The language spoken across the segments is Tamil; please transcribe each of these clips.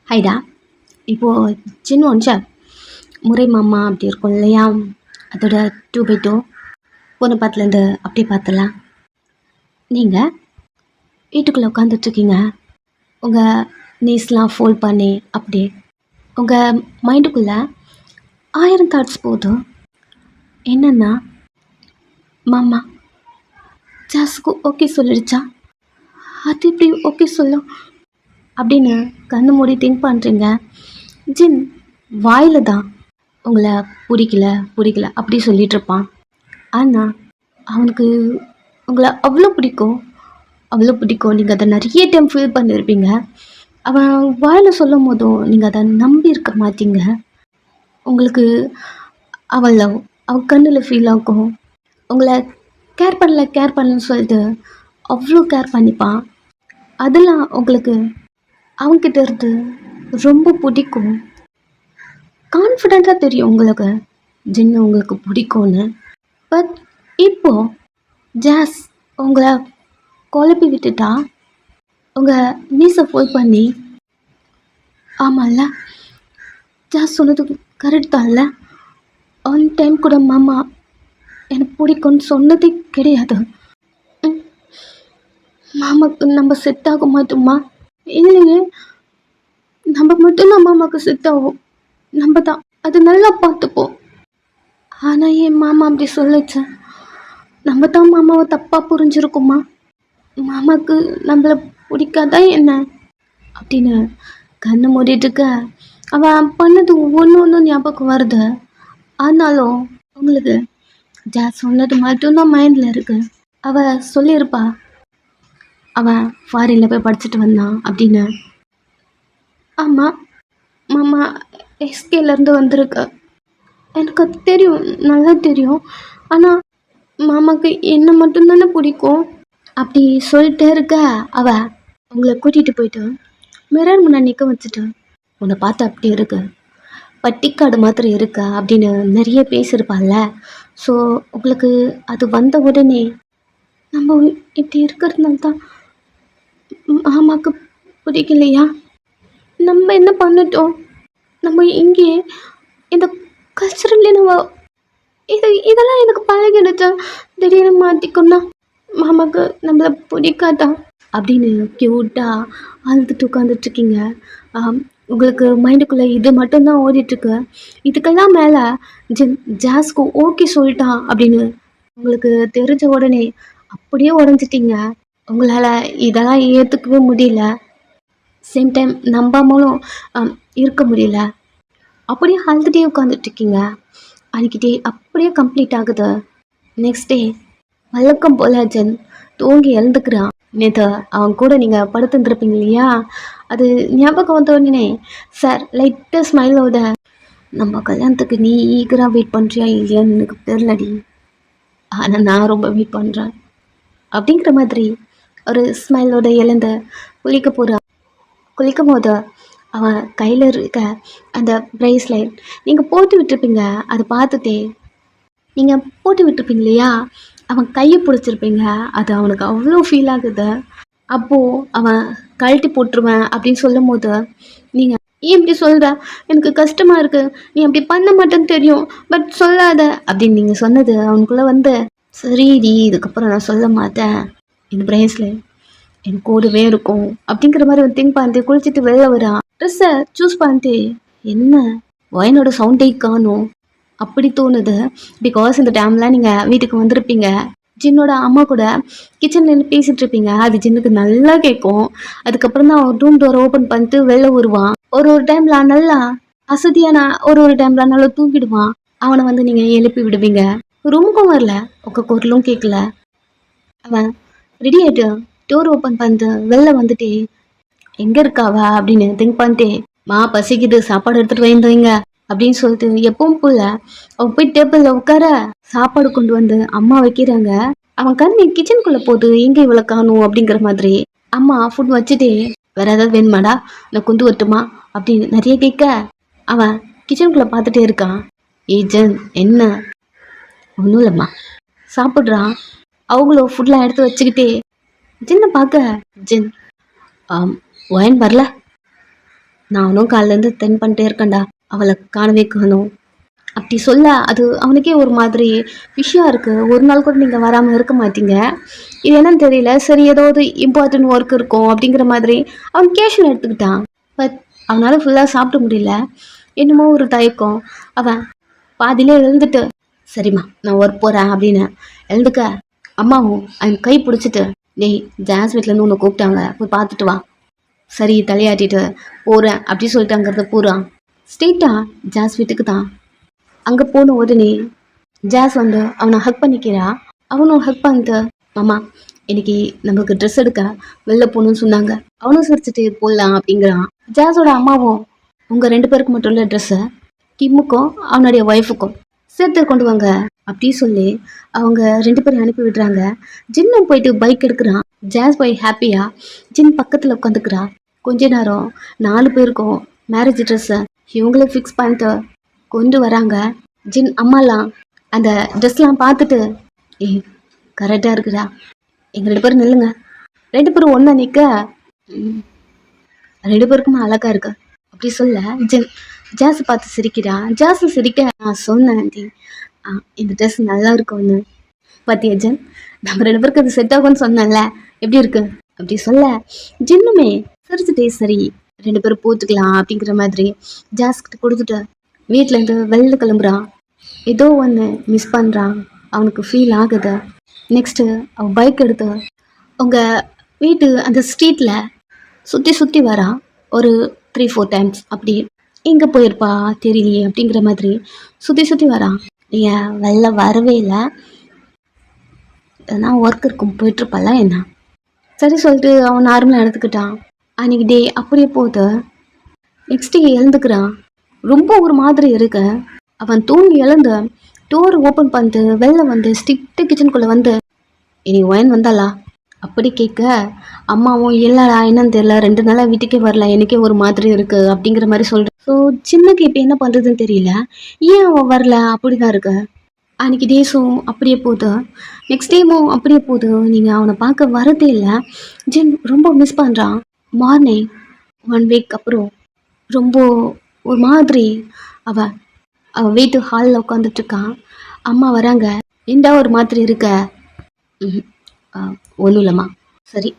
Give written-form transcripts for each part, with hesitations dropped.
ஹைடா, இப்போது சின்ன ஒன்ச்சா முறை மாமா அப்படி இருக்கும் இல்லையா? அதோட 2/2 போன பாத்துலேருந்து அப்படியே பார்த்துலாம். நீங்கள் வீட்டுக்குள்ளே உட்காந்துட்ருக்கீங்க. உங்கள் நீஸ்லாம் ஃபோல்ட் பண்ணி அப்படியே உங்கள் மைண்டுக்குள்ளே 1000 தாட்ஸ் போதும். என்னென்னா, மாமா ஜாஸுக்கு ஓகே சொல்லிடுச்சா? அது எப்படி ஓகே சொல்லும் அப்படின்னு கண்ணு மூடி திங்க் பண்ணுறீங்க. ஜின் வாயில் தான் உங்களை பிடிக்கல பிடிக்கல அப்படி சொல்லிட்டு இருப்பான். ஆனால் அவனுக்கு உங்களை அவ்வளோ பிடிக்கும், அவ்வளோ பிடிக்கும். நீங்கள் அதை நிறைய டைம் ஃபீல் பண்ணியிருப்பீங்க. அவன் வாயில் சொல்லும் போதும் நீங்கள் அதை நம்பி இருக்க மாட்டீங்க. உங்களுக்கு அவள் லவ் அவன் கண்ணில் ஃபீல் ஆகும். உங்களை கேர் பண்ணலன்னு சொல்லிட்டு அவ்வளோ கேர் பண்ணிப்பான். அதெல்லாம் உங்களுக்கு அவன்கிட்ட இருந்து ரொம்ப பிடிக்கும். கான்ஃபிடெண்ட்டாக தெரியும் உங்களுக்கு ஜின்னு உங்களுக்கு பிடிக்கும்னு. பட் இப்போது ஜாஸ் உங்களை குழப்பி விட்டுட்டா. உங்கள் நீஸை ஃபோல் பண்ணி, ஆமாம்ல ஜாஸ் சொன்னது கரெக்ட் தான்ல, ஆன் டைம் கூட மாமா எனக்கு பிடிக்கும்னு சொன்னதே கிடையாது. மாமாவுக்கு நம்ம செட் ஆக மாட்டோமா? இல்லையே, நம்ம மட்டும்தான் மாமாவுக்கு செட் ஆகும். நம்ம தான் அது நல்லா பார்த்துப்போம். ஆனால் என் மாமா அப்படி சொல்லிச்சு. நம்ம தான் மாமாவை தப்பாக புரிஞ்சிருக்குமா? மாமாவுக்கு நம்மளை பிடிக்காதா என்ன அப்படின்னு கண்ணை மூடிட்டுக்க அவன் பண்ணது ஒன்று ஞாபகம் வருது. ஆனாலும் உங்களுக்கு ஜாஸ் சொன்னது மட்டும்தான் மைண்டில் இருக்கு. அவள் சொல்லியிருப்பா அவன் ஃபாரினில் போய் படிச்சுட்டு வந்தான் அப்படின்னு. ஆமாம், மாமா எஸ்கேலேருந்து வந்திருக்கு. எனக்கு அது தெரியும், நல்லா தெரியும். ஆனால் மாமாவுக்கு என்னை மட்டும்தானே பிடிக்கும் அப்படி சொல்லிட்டே இருக்க. அவள் உங்களை கூட்டிகிட்டு போயிட்டு மிரர் முன்னே நிற்க வச்சுட்டு, உன்னை பார்த்து அப்படி இருக்கு, பட்டிக்காடு மாத்திரம் இருக்கா அப்படின்னு நிறைய பேசியிருப்பாள்ல. ஸோ உங்களுக்கு அது வந்த உடனே நம்ம இப்படி இருக்கிறதுனால தான் மாமாவுக்கு பிடிக்கலையா? நம்ம என்ன பண்ணிட்டோம்? நம்ம இங்கே இந்த கல்ச்சரல்லே நம்ம இதெல்லாம் எனக்கு பழகிடுச்சா? திடீர்னு மாற்றிக்கொண்டா மாமாவுக்கு நம்மளை பிடிக்காதா அப்படின்னு க்யூட்டாக அழுதுட்டு உட்காந்துட்ருக்கீங்க. உங்களுக்கு மைண்டுக்குள்ளே இது மட்டும்தான் ஓடிட்டுருக்கு. இதுக்கெல்லாம் மேலே ஜாஸ்க்கு ஓகே சொல்லிட்டான் அப்படின்னு உங்களுக்கு தெரிஞ்ச உடனே அப்படியே உடஞ்சிட்டிங்க. உங்களால் இதெல்லாம் ஏற்றுக்கவே முடியல. சேம் டைம் நம்பாமலும் இருக்க முடியல. அப்படியே அழுதுகிட்டே உட்காந்துட்ருக்கீங்க. அன்றைக்கி டே அப்படியே கம்ப்ளீட் ஆகுது. நெக்ஸ்ட் டே வழக்கம் போல் ஜென் தூங்கி எழுந்துக்கிறான். நேற்று அவன் கூட நீங்கள் படுத்துருந்துருப்பீங்க இல்லையா? அது ஞாபகம் வந்த உடனே சார் லைட்டாக ஸ்மைலோட, நம்ம கல்யாணத்துக்கு நீ ஈகராக வெயிட் பண்ணுறியா இல்லையான்னு எனக்கு தெரிலடி, ஆனால் நான் ரொம்ப வெயிட் பண்ணுறேன் அப்படிங்கிற மாதிரி ஒரு ஸ்மைலோட எழுந்து குளிக்கும் போது அவன் கையில் இருக்க அந்த ப்ரேஸ்லைட் நீங்கள் போட்டு விட்டுருப்பீங்க. அதை பார்த்துட்டே நீங்கள் போட்டு விட்டுருப்பீங்க இல்லையா? அவன் கையை பிடிச்சிருப்பீங்க. அது அவனுக்கு அவ்வளோ ஃபீல் ஆகுது. அப்போது அவன் கழட்டி போட்டுருவேன் அப்படின்னு சொல்லும் போது நீங்கள் ஏன் இப்படி சொல்கிற, எனக்கு கஷ்டமாக இருக்குது, நீ அப்படி பண்ண மாட்டேன்னு தெரியும், பட் சொல்லாத அப்படின்னு நீங்கள் சொன்னது அவனுக்குள்ளே வந்து, சரிடி இதுக்கப்புறம் நான் சொல்ல மாட்டேன், இந்த ப்ரேஸ்லைட் என் கூடவே இருக்கும் அப்படிங்கிற மாதிரி ஒரு திங்க் பண்ணிட்டு குளிச்சுட்டு வெளில வரான். ட்ரெஸ்ஸை சூஸ் பண்ணிட்டு என்ன ஒயனோட சவுண்டே காணும் அப்படி தோணுது. பிகாஸ் இந்த டைம்லாம் நீங்கள் வீட்டுக்கு வந்திருப்பீங்க. ஜின்னோட அம்மா கூட கிச்சனில் நின்று பேசிகிட்டு இருப்பீங்க. அது ஜின்னுக்கு நல்லா கேட்கும். அதுக்கப்புறம் தான் அவன் ரூம் டோர் ஓப்பன் பண்ணிட்டு வெளில வருவான். ஒரு டைமில் நல்லா அசதியான, ஒரு டைமில் நல்லா தூங்கிடுவான். அவனை வந்து நீங்கள் எழுப்பி விடுவீங்க. ரூமுக்கும் வரல, உங்கள் குரலும் கேட்கல. அவன் ரெடி ஆகிட்டு டோர் ஓப்பன் பண்ணிட்டு வெளில வந்துட்டே எங்கே இருக்காவா அப்படின்னு திங்க் பண்ணிட்டே, மா பசிக்குது சாப்பாடு எடுத்துகிட்டு வைங்க அப்படின்னு சொல்லிட்டு எப்பவும் போல அவன் போய் டேபிளில் உட்கார சாப்பாடு கொண்டு வந்து அம்மா வைக்கிறாங்க. அவன் கண்ணு கிச்சனுக்குள்ளே போகுது, எங்கே இவ்வளோ காணும் அப்படிங்கிற மாதிரி. அம்மா ஃபுட் வச்சுட்டே, வேற ஏதாவது வேணுமாடா, நான் கொண்டு வரட்டுமா அப்படின்னு நிறைய கேட்க அவன் கிச்சனுக்குள்ளே பார்த்துட்டே இருக்கான். ஜென் என்ன? ஒன்றும் இல்லைம்மா சாப்பிட்றான். அவங்களும் ஃபுட்லாம் எடுத்து வச்சுக்கிட்டே ஜின்னை பார்க்க, ஜின் ஒயன் வரல நானும் காலிலேருந்து தென் பண்ணிட்டே இருக்கேன்டா, அவளை காணவே காணோம். அப்படி சொல்ல அது அவனுக்கே ஒரு மாதிரி விஷயம் இருக்குது. ஒரு நாள் கூட நீங்கள் வராமல் இருக்க மாட்டீங்க. இது என்னன்னு தெரியல. சரி ஏதாவது இம்பார்ட்டன்ட் ஒர்க் இருக்கும் அப்படிங்கிற மாதிரி அவன் கேஷுவல் எடுத்துக்கிட்டான். பட் அவனால் ஃபுல்லாக சாப்பிட முடியல. என்னமோ ஒரு தயக்கம். அவன் பாதியிலே எழுந்துட்டு சரிம்மா நான் ஒர்க் போகிறேன் அப்படின்னு எழுந்துக்க அம்மாவும் அவன் கை பிடிச்சிட்டு டேய் ஜாஸ் வீட்டிலேருந்து உன்னை கூப்பிட்டாங்க போய் பார்த்துட்டு வா. சரி தலையாட்டிட்டு போகிறேன் அப்படி சொல்லிட்டு அங்கிறத போகிறான். ஸ்ட்ரெயிட்டாக ஜாஸ் வீட்டுக்கு தான். அங்கே போன உடனே ஜாஸ் வந்து அவனை ஹக் பண்ணிக்கிறா. அவனும் ஹக் பண்ணிட்டு மாமா இன்னைக்கு நம்மளுக்கு ட்ரெஸ் எடுக்க வெளில போகணும்னு சொன்னாங்க, அவனும் சிரிச்சுட்டு போடலாம் அப்படிங்கிறான். ஜாஸோட அம்மாவும் உங்கள் 2 பேருக்கு மட்டும் இல்லை ட்ரெஸ்ஸை கிம்முக்கும் அவனுடைய ஒய்ஃபுக்கும் சேர்த்து கொண்டு வாங்க அப்படி சொல்லி அவங்க 2 பேரும் அனுப்பி விடுறாங்க. ஜின்னும் போயிட்டு பைக் எடுக்கிறான். ஜாஸ் போய் ஹாப்பியா ஜின் பக்கத்தில் உட்காந்துக்கிறா. கொஞ்ச நேரம் 4 பேருக்கும் மேரேஜ் ட்ரெஸ்ஸை இவங்களே ஃபிக்ஸ் பண்ணிட்டு கொண்டு வராங்க. ஜின் அம்மாலாம் அந்த ட்ரெஸ்லாம் பார்த்துட்டு ஏய் கரெக்டாக இருக்குடா, எங்கள் 2 பேரும் நில்லுங்க. 2 பேரும் ஒன்றா நிற்க 2 பேருக்குமே அழகா இருக்கு அப்படி சொல்ல ஜின் ஜாஸ் பார்த்து சிரிக்கிறா. ஜாஸ் சிரிக்க நான் சொன்னேன் ஆண்டி இந்த ட்ரெஸ் நல்லா இருக்கும்னு. பார்த்தியா ஜின் நம்ம 2 பேருக்கு அது செட் ஆகும்னு சொன்னேன்ல, எப்படி இருக்கு அப்படி சொல்ல ஜின்னுமே சிரிச்சுட்டே சரி 2 பேரும் போத்துக்கலாம் அப்படிங்கிற மாதிரி ஜாஸ்கிட்ட கொடுத்துட்டு வீட்டிலேருந்து வெளில கிளம்புறான். ஏதோ ஒன்று மிஸ் பண்ணுறான், அவனுக்கு ஃபீல் ஆகுது. நெக்ஸ்ட்டு அவன் பைக் எடுத்து உங்கள் வீட்டு அந்த ஸ்ட்ரீட்டில் சுற்றி சுற்றி வரான். ஒரு 3-4 டைம்ஸ் அப்படி எங்கே போயிருப்பா தெரியலையே அப்படிங்கிற மாதிரி சுற்றி சுற்றி வரான். ஏன் வெளில வரவே இல்லை, எதனா ஒர்க் இருக்கும் போயிட்டுருப்பால என்ன. சரி சொல்லிட்டு அவன் நார்மலாக எடுத்துக்கிட்டான். அன்றைக்கி டே அப்படியே போகுது. நெக்ஸ்ட் டே எழுந்துக்கிறான். ரொம்ப ஒரு மாதிரி இருக்கு. அவன் தூங்கி எழுந்து டோர் ஓப்பன் பண்ணிட்டு வெளில வந்து ஸ்ட்ரிக்ட்டு கிச்சனுக்குள்ளே வந்து இன்னைக்கு ஒயன் வந்தாளா அப்படி கேட்க அம்மாவும் இல்லைடா என்னன்னு தெரியல 2 நாளாக வீட்டுக்கே வரல, எனக்கே ஒரு மாதிரி இருக்குது அப்படிங்கிற மாதிரி சொல்கிறேன். ஸோ சின்னக்கு இப்போ என்ன பண்ணுறதுன்னு தெரியல, ஏன் அவன் வரல அப்படி தான் இருக்கு. அன்றைக்கி டேஸும் அப்படியே போகுது. நெக்ஸ்ட் டேமும் அப்படியே போகுது. நீங்கள் அவனை பார்க்க வரதே இல்லை. ஜின் ரொம்ப மிஸ் பண்ணுறான். மார்னிங் 1 வீக் அப்புறம் ரொம்ப ஒரு மாதிரி அவன் வீட்டு ஹாலில் உட்காந்துட்ருக்கான். அம்மா வராங்க. ஏண்டா ஒரு மாதிரி இருக்க. ஒன்றும் இல்லைம்மா. சரி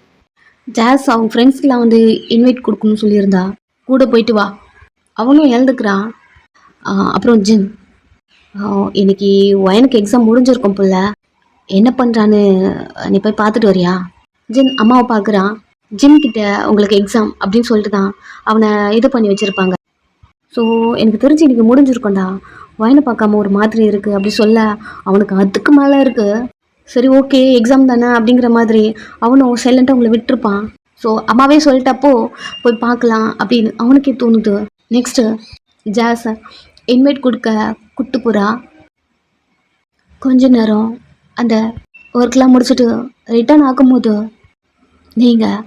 ஜாஸ் அவங்க ஃப்ரெண்ட்ஸ்க்கெலாம் வந்து இன்வைட் கொடுக்கணும்னு சொல்லியிருந்தா, கூட போயிட்டு வா. அவனும் எழுந்துக்கிறான். அப்புறம் ஜின் இன்னைக்கு ஒயனுக்கு எக்ஸாம் முடிஞ்சிருக்கும் போல, என்ன பண்ணுறான்னு நீ போய் பார்த்துட்டு வரியா. ஜின் அம்மாவை பார்க்குறான். ஜின் கிட்ட உங்களுக்கு எக்ஸாம் அப்படின்னு சொல்லிட்டு தான் அவனை இது பண்ணி வச்சுருப்பாங்க. ஸோ எனக்கு தெரிஞ்சு இன்றைக்கி முடிஞ்சிருக்கோண்டா, வயனை பார்க்காம ஒரு மாதிரி இருக்குது அப்படி சொல்ல அவனுக்கு அதுக்கு மேலே இருக்குது. சரி ஓகே எக்ஸாம் தானே அப்படிங்கிற மாதிரி அவனும் சைலண்ட்டாக அவங்கள விட்டுருப்பான். ஸோ அம்மாவே சொல்லிட்டப்போ போய் பார்க்கலாம் அப்படின்னு அவனுக்கே தோணுது. நெக்ஸ்ட்டு ஜாஸை இன்வைட் கொடுக்க கூட்டு போகிறா. கொஞ்ச நேரம் அந்த ஒர்க்லாம் முடிச்சுட்டு ரிட்டர்ன் ஆகும்போது நீங்கள்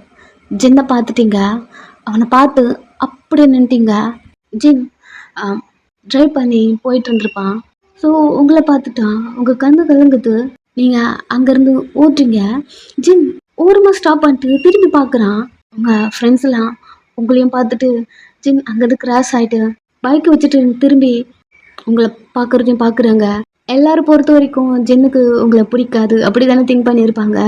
ஜின்னை பார்த்துட்டீங்க, அவனை பார்த்து அப்படியே நின்ட்டீங்க. ஜின் ட்ரைவ் பண்ணி போயிட்டு இருந்திருப்பான். ஸோ உங்களை பார்த்துட்டான், உங்கள் கண்ணு கலங்குது. நீங்கள் அங்கேருந்து ஓட்டுறீங்க. ஜின் ஓரமாக ஸ்டாப் பண்ணிட்டு திரும்பி பார்க்குறான். உங்கள் ஃப்ரெண்ட்ஸ் எல்லாம் உங்களையும் பார்த்துட்டு ஜின் அங்கேருந்து கிராஸ் ஆகிட்டு பைக்கை வச்சுட்டு திரும்பி உங்களை பார்க்குறதையும் பார்க்குறாங்க. எல்லாரும் பொறுத்த வரைக்கும் ஜின்னுக்கு உங்களை பிடிக்காது அப்படி தானே திங்க் பண்ணியிருப்பாங்க.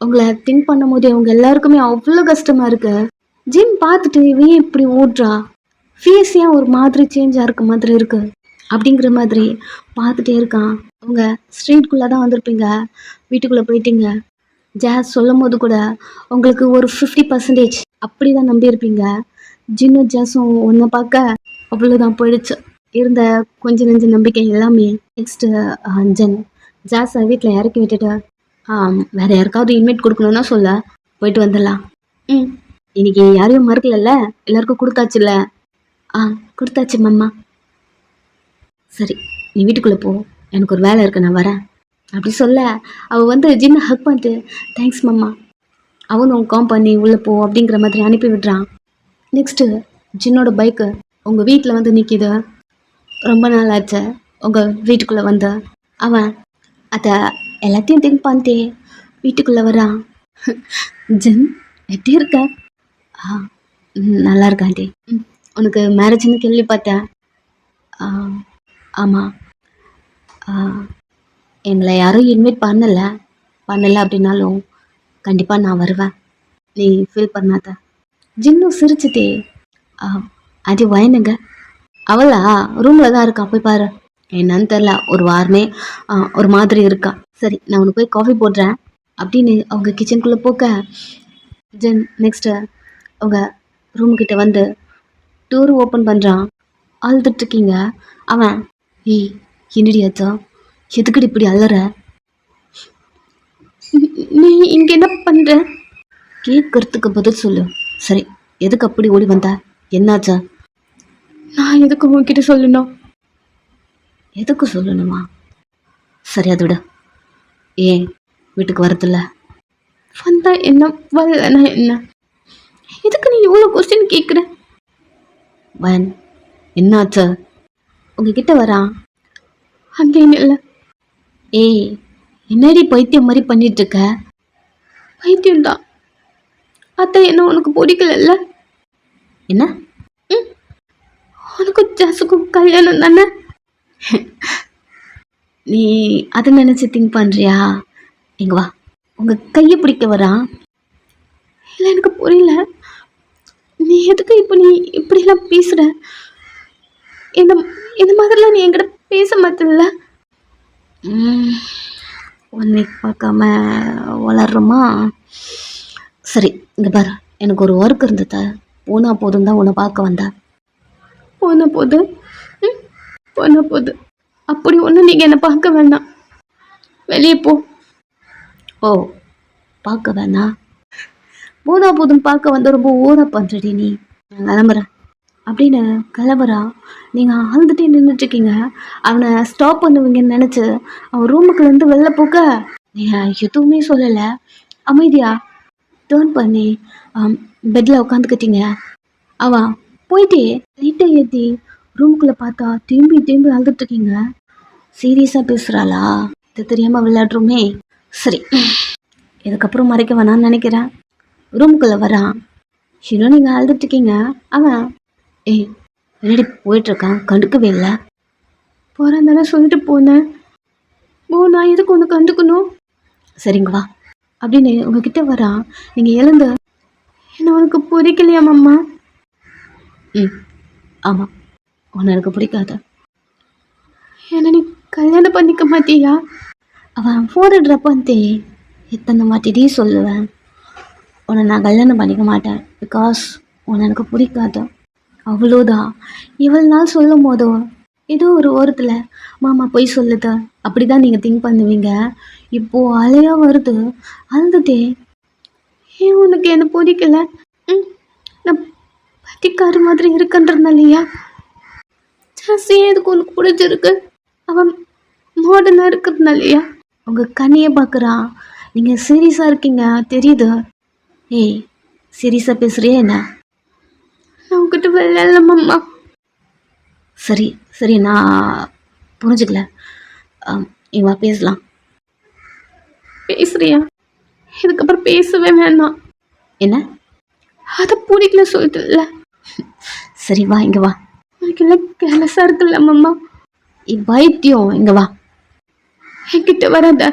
உங்களை திங்க் பண்ணும் போதே அவங்க எல்லாருக்குமே அவ்வளோ கஷ்டமாக இருக்கு. ஜின் பார்த்துட்டு இவன் இப்படி ஓடுறா, ஃபேஸியாக ஒரு மாதிரி சேஞ்சாக இருக்க மாதிரி இருக்குது அப்படிங்கிற மாதிரி பார்த்துட்டே இருக்கான். அவங்க ஸ்ட்ரீட்குள்ளே தான் வந்திருப்பீங்க, வீட்டுக்குள்ளே போயிட்டீங்க. ஜாஸ் சொல்லும் போது கூட உங்களுக்கு ஒரு 50% அப்படி தான் நம்பியிருப்பீங்க. ஜின்னும் ஜாஸும் ஒன்றை பார்க்க அவ்வளோதான் போயிடுச்சு இருந்த கொஞ்சம் நெஞ்ச நம்பிக்கை எல்லாமே. நெக்ஸ்ட்டு ஜன் ஜாஸை வீட்டில் இறக்கி விட்டுட்டு வேறு யாருக்காவது இன்வைட் கொடுக்கணுன்னா சொல்ல, போயிட்டு வந்துடலாம். இன்னைக்கு யாரையும் மறுக்கலல்ல, எல்லாருக்கும் கொடுத்தாச்சுல்ல. கொடுத்தாச்சு மம்மா. சரி நீ வீட்டுக்குள்ளே போ, எனக்கு ஒரு வேலை இருக்குது, நான் வரேன் அப்படி சொல்ல அவள் வந்து ஜின்னை ஹக் பண்ணிட்டு தேங்க்ஸ் மம்மா அவனும் காம் பண்ணி உள்ளே போ அப்படிங்கிற மாதிரி அனுப்பி விடுறான். நெக்ஸ்ட்டு ஜின்னோட பைக்கு உங்கள் வீட்டில் வந்து நிற்கிது. ரொம்ப நாள் ஆச்சு உங்கள் வீட்டுக்குள்ளே வந்து. அவன் அதை எல்லாத்தையும் திங்க் பண்ணிட்டே வீட்டுக்குள்ளே வரான். ஜின் எப்படி இருக்க? நல்லா இருக்கா ஆண்டி. உனக்கு மேரேஜ்னு கேள்விப்பட்டேன். ஆ, ஆமாம். எங்களை யாரும் இன்வைட் பண்ணலை அப்படின்னாலும் கண்டிப்பாக நான் வருவேன். நீ ஃபீல் பண்ணாத. ஜின்னு சிரிச்சுட்டே, ஆ, அது வயனுங்க. அவளா ரூமில் தான் இருக்கா, போய் பாரு. என்னன்னு தெரில, ஒரு வாரமே ஒரு மாதிரி இருக்கா. சரி, நான் உனக்கு போய் காஃபி போடுறேன் அப்படின்னு அவங்க கிச்சனுக்குள்ளே போக்க, ஜென் நெக்ஸ்ட்டு அவங்க ரூம்கிட்ட வந்து டோர் ஓப்பன் பண்ணுறான். அழுதுட்ருக்கீங்க. அவன், ஏய் என்னடியாச்சா, எதுக்கடி இப்படி அலற? நீ இங்கே என்ன பண்ணுற? கேட்கறதுக்கு பதில் சொல்லு. சரி, எதுக்கு அப்படி ஓடி வந்த? என்னாச்சா? நான் எதுக்கு உங்ககிட்ட சொல்லணும்? எதுக்கு சொல்லணுமா? சரி, அதை விட ஏன் வீட்டுக்கு வரதில்ல? வந்தா என்ன, வரலன்னா என்ன? எதுக்கு நீ இவ்வளோ கொஸ்டின் கேட்குற? வன், என்னாச்சா? உங்ககிட்ட வரான். அங்கேயும் இல்லை. ஏய், என்னடி பைத்தியம் மாதிரி பண்ணிட்டு இருக்க? பைத்தியம்தான். அதான் என்ன உனக்கு பிடிக்கல? என்ன? உனக்கும் ஜாஸுக்கும் கல்யாணம் தானே? நீ அதை நினச்சி திங்க் பண்ணுறியா? இங்கே வா, உங்கள் கையை பிடிக்க வரான். இல்லை, எனக்கு புரியல. நீ எதுக்கு இப்போ நீ இப்படிலாம் பேசுகிற? இந்த இந்த மாதிரிலாம் நீ என்கிட்ட பேச மாட்டல. உன்னை பார்க்காம வளர்றோமா? சரி, இங்கே பாரு, எனக்கு ஒரு ஒர்க் இருந்தது. போனால் போதும் தான் உன்னை பார்க்க வந்தேன். போன போது அப்படி ஒன்றும் நீங்கள் என்னை பார்க்க வேண்டாம். வெளியே போ. ஓ, பார்க்க வேணாம். போதும் பார்க்க வந்து ரொம்ப ஓர பண்ணுறடி நீ. நான் கிளம்புறேன் அப்படின்னு கிளம்புறா. நீங்கள் ஆழ்ந்துட்டே நின்றுட்டுருக்கீங்க. அவனை ஸ்டாப் பண்ணுவீங்கன்னு நினச்சி அவன் ரூமுக்குள்ளேருந்து வெளில போக்க, நீங்கள் எதுவுமே சொல்லலை. அமைதியா டேர்ன் பண்ணி பெட்டில் உட்காந்துக்கிட்டீங்க. அவன் போயிட்டே லைட்டை ஏற்றி ரூமுக்குள்ளே பார்த்தா திரும்பி அழுதுட்ருக்கீங்க. சீரியஸாக பேசுகிறாளா? இது தெரியாமல் விளையாடுறோமே. சரி, இதுக்கப்புறம் மறைக்க வேணான்னு நினைக்கிறேன். ரூமுக்குள்ளே வரான். இன்னும் நீங்கள் அழுதுட்ருக்கீங்க. அவன், ஏய் என்னடி போயிட்டுருக்கான், கண்டுக்கவே இல்லை. போகிறேன் தானே சொல்லிட்டு போனேன். நான் எதுக்கு ஒன்று கண்டுக்கணும்? சரிங்க வா அப்படின்னு உங்ககிட்ட வரான். நீங்கள் எழுந்து, என்ன உனக்கு பிடிக்கலையா மாமா? ஆமாம், உன்னை எனக்கு பிடிக்காத. என்ன நீ கல்யாணம் பண்ணிக்க மாட்டியா? அவன் போடுறப்பந்தே எத்தனை மாட்டிடி சொல்லுவேன், உன்னை நான் கல்யாணம் பண்ணிக்க மாட்டேன். பிகாஸ் உன்னை எனக்கு பிடிக்காத, அவ்வளோதான். இவ்வளோ நாள் சொல்லும் போதோ ஏதோ ஒரு ஓரத்தில் மாமா போய் சொல்லுது அப்படி தான் நீங்கள் திங்க் பண்ணுவீங்க. இப்போது அலையாக வருது, அழுதுட்டே, ஏன் உனக்கு என்ன பிடிக்கல? நான் பட்டிக்காரு மாதிரி இருக்குன்றதுனாலையா? ஜாஸ்தி எதுக்கு உனக்கு பிடிச்சிருக்கு? அவன் மாடர்னாக இருக்கிறதுனாலையா? உங்கள் கண்ணையை பார்க்குறான். நீங்கள் சீரியஸாக இருக்கீங்க தெரியுது. ஏய், சீரியஸாக பேசுகிறியா என்ன? நான் உங்ககிட்ட விளையாடலாமாம்மா. சரி, நான் புரிஞ்சுக்கல. இவா பேசலாம். பேசுறியா? இதுக்கப்புறம் பேசவே வேணாம். என்ன? அதை பிடிக்கல சொல்லிட்டுல. சரி வா, இங்கே வா. உனக்கு எல்லாம் கேலஸாக இருக்குல்ல மாமா. வைத்தியம், இங்கே வா. என்கிட்ட வராத.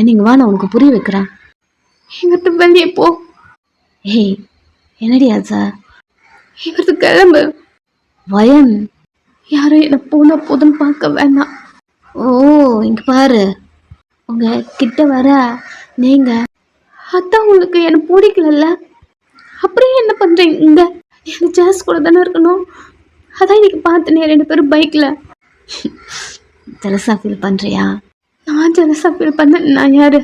நீங்க வா, நான் உனக்கு புரிய வைக்கிறேன். எங்கிட்ட வெளியே போ. ஏய், என்னடி ஆச்சா? எங்கிட்ட கிளம்பு. வயன், யாரும் என்ன போதுன்னு பார்க்க வேணாம். ஓ, இங்க பாரு, உங்க கிட்ட வர நீங்க அதான் உங்களுக்கு என்ன பிடிக்கல. அப்படியே என்ன பண்றீங்க? இங்க எனக்கு ஜாஸ் கூட தானே இருக்கணும். அதான் இன்னைக்கு பார்த்தனே 2 பேரும் பைக்கில். ஜலசா ஃபீல் பண்ணுறியா? நான் ஜலசா ஃபீல் பண்ண நான் யாரு?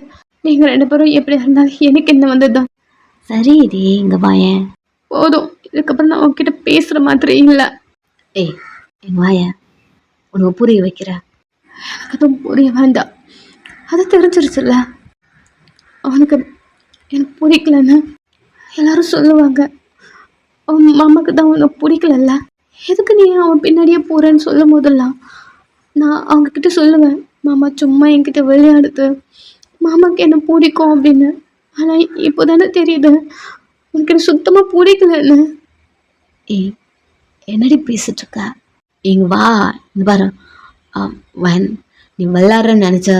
நீங்கள் 2 பேரும் எப்படி இருந்தாலும் எனக்கு என்ன வந்ததுதான். சரி இது இங்கே வாயேன். போதும், இதுக்கப்புறம் நான் உங்ககிட்ட பேசுகிற மாதிரி இல்லை. ஏய், எங்க வாயேன், உனக்கு புரிய வைக்கிறேன். எனக்கு அதுவும் புரிய வேண்டாம். அது தெரிஞ்சிருச்சுல்ல. அவனுக்கு எனக்கு பிடிக்கலன்னு எல்லாரும் சொல்லுவாங்க. அவன் மாமாவுக்கு தான் உனக்கு பிடிக்கலல்ல, எதுக்கு நீ அவன் பின்னாடியே போகிறேன்னு சொல்லும் போதெல்லாம் நான் அவங்கக்கிட்ட சொல்லுவேன், மாமா சும்மா என்கிட்ட விளையாடுது, மாமாவுக்கு என்ன பிடிக்கும் அப்படின்னு. ஆனால் இப்போ தானே தெரியுது உனக்கு எனக்கு சுத்தமாக பிடிக்கலன்னு. ஏய், என்னடி பேசிட்டு இருக்க? இங்க வா, இங்க பாரு. வயன், நீ விளாட்றன்னு நினச்ச,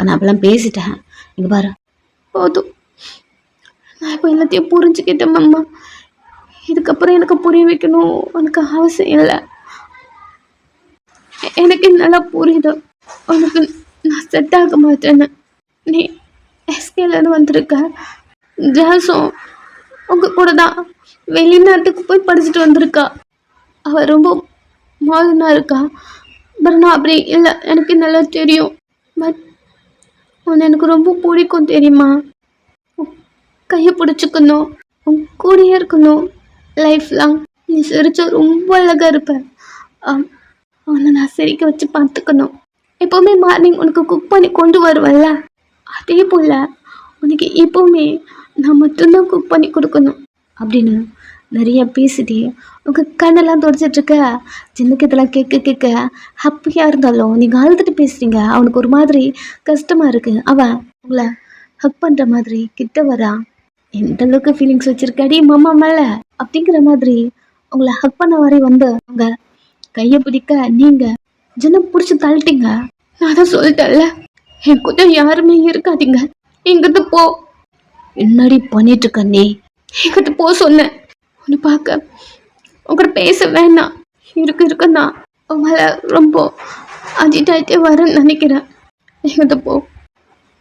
நான் அப்பெல்லாம் பேசிட்டேன். இங்க பாரு. போதும், நான் இப்போ எல்லாத்தையும் புரிஞ்சுக்கிட்டேன் மாமா. இதுக்கப்புறம் எனக்கு புரிய வைக்கணும் உனக்கு அவசியம் இல்லை. எனக்கு நல்லா புரியுது உனக்கு நான் செட் ஆக மாட்டேன்னு. நீ எஸ்கேலேருந்து வந்திருக்க. ஜாஸும் உங்கள் கூட தான் வெளிநாட்டுக்கு போய் படிச்சுட்டு வந்திருக்கா. அவள் ரொம்ப மாடர்னாக இருக்கா. பட் நான் அப்படி இல்லை, எனக்கு நல்லா தெரியும். பட் உன்னை எனக்கு ரொம்ப பிடிக்கும் தெரியுமா. உன் கையை பிடிச்சிக்கணும், உன் கூடயே இருக்கணும் லைஃப் லாங். நீ சிரிச்சா ரொம்ப அழகாக இருப்ப. அவனை நான் சிரிக்க வச்சு பார்த்துக்கணும். எப்போவுமே மார்னிங் உனக்கு குக் பண்ணி கொண்டு வருவல்ல, அதே போல் உனக்கு எப்போவுமே நான் மட்டும்தான் குக் பண்ணி கொடுக்கணும் அப்படின்னு நிறைய பேசிட்டு உங்கள் கண்ணெல்லாம் துடைச்சிட்ருக்க. சின்னக்கு இதெல்லாம் கேட்க கேட்க ஹாப்பியாக இருந்தாலும் நீங்கள் அழுதுட்டு பேசுகிறீங்க. அவனுக்கு ஒரு மாதிரி கஷ்டமாக இருக்குது. அவன் உங்களை ஹக் பண்ணுற மாதிரி கிட்ட வரா. எந்த அளவுக்கு ஃபீலிங்ஸ் வச்சுருக்காடி மாமா மேலே அப்படிங்கிற மாதிரி உங்களை ஹக் பண்ண வரை வந்து அவங்க கையை பிடிக்க நீங்கள் ஜன பிடிச்சி தள்ளிட்டீங்க. நான் தான் சொல்லிட்டேன்ல, என் கூட யாருமே இருக்காதீங்க, எங்கிட்ட போ. என்னடி பண்ணிட்டு இருக்க நீ? எங்கிட்ட போ சொன்னேன். ஒன்று பார்க்க உங்கள்கிட்ட பேச வேணாம். இருக்குன்னா உங்களை ரொம்ப அஜிட் ஆகிட்டே வரேன்னு நினைக்கிறேன். எங்கிட்ட போ.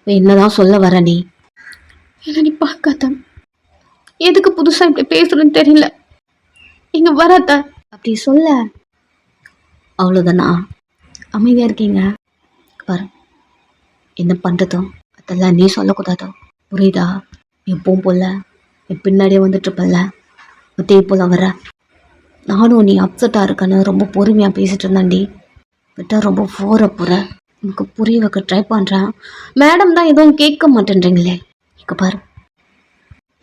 என்னதான் சொல்ல வர நீ? என்ன நீ பார்க்காத, எதுக்கு புதுசாக இப்படி பேசுறேன்னு தெரியல. இங்கே வராத. அப்படி சொல்ல அவ்வளோதானா? அமைதியாக இருக்கீங்க பாரு. என்ன பண்ணுறதோ அதெல்லாம் நீ சொல்லக்கூடாதோ, புரியுதா? எப்பவும் போல என் பின்னாடியே வந்துட்டுருப்பல்ல, அதே போல் வர. நானும் நீ அப்செட்டாக இருக்கன்னு ரொம்ப பொறுமையாக பேசிகிட்டு இருந்தாண்டி. விட்டால் ரொம்ப போகிற போகிற எனக்கு புரிய வைக்க ட்ரை பண்ணுறேன். மேடம் தான் எதுவும் கேட்க மாட்டேன்றீங்களே. இங்கே பாரு,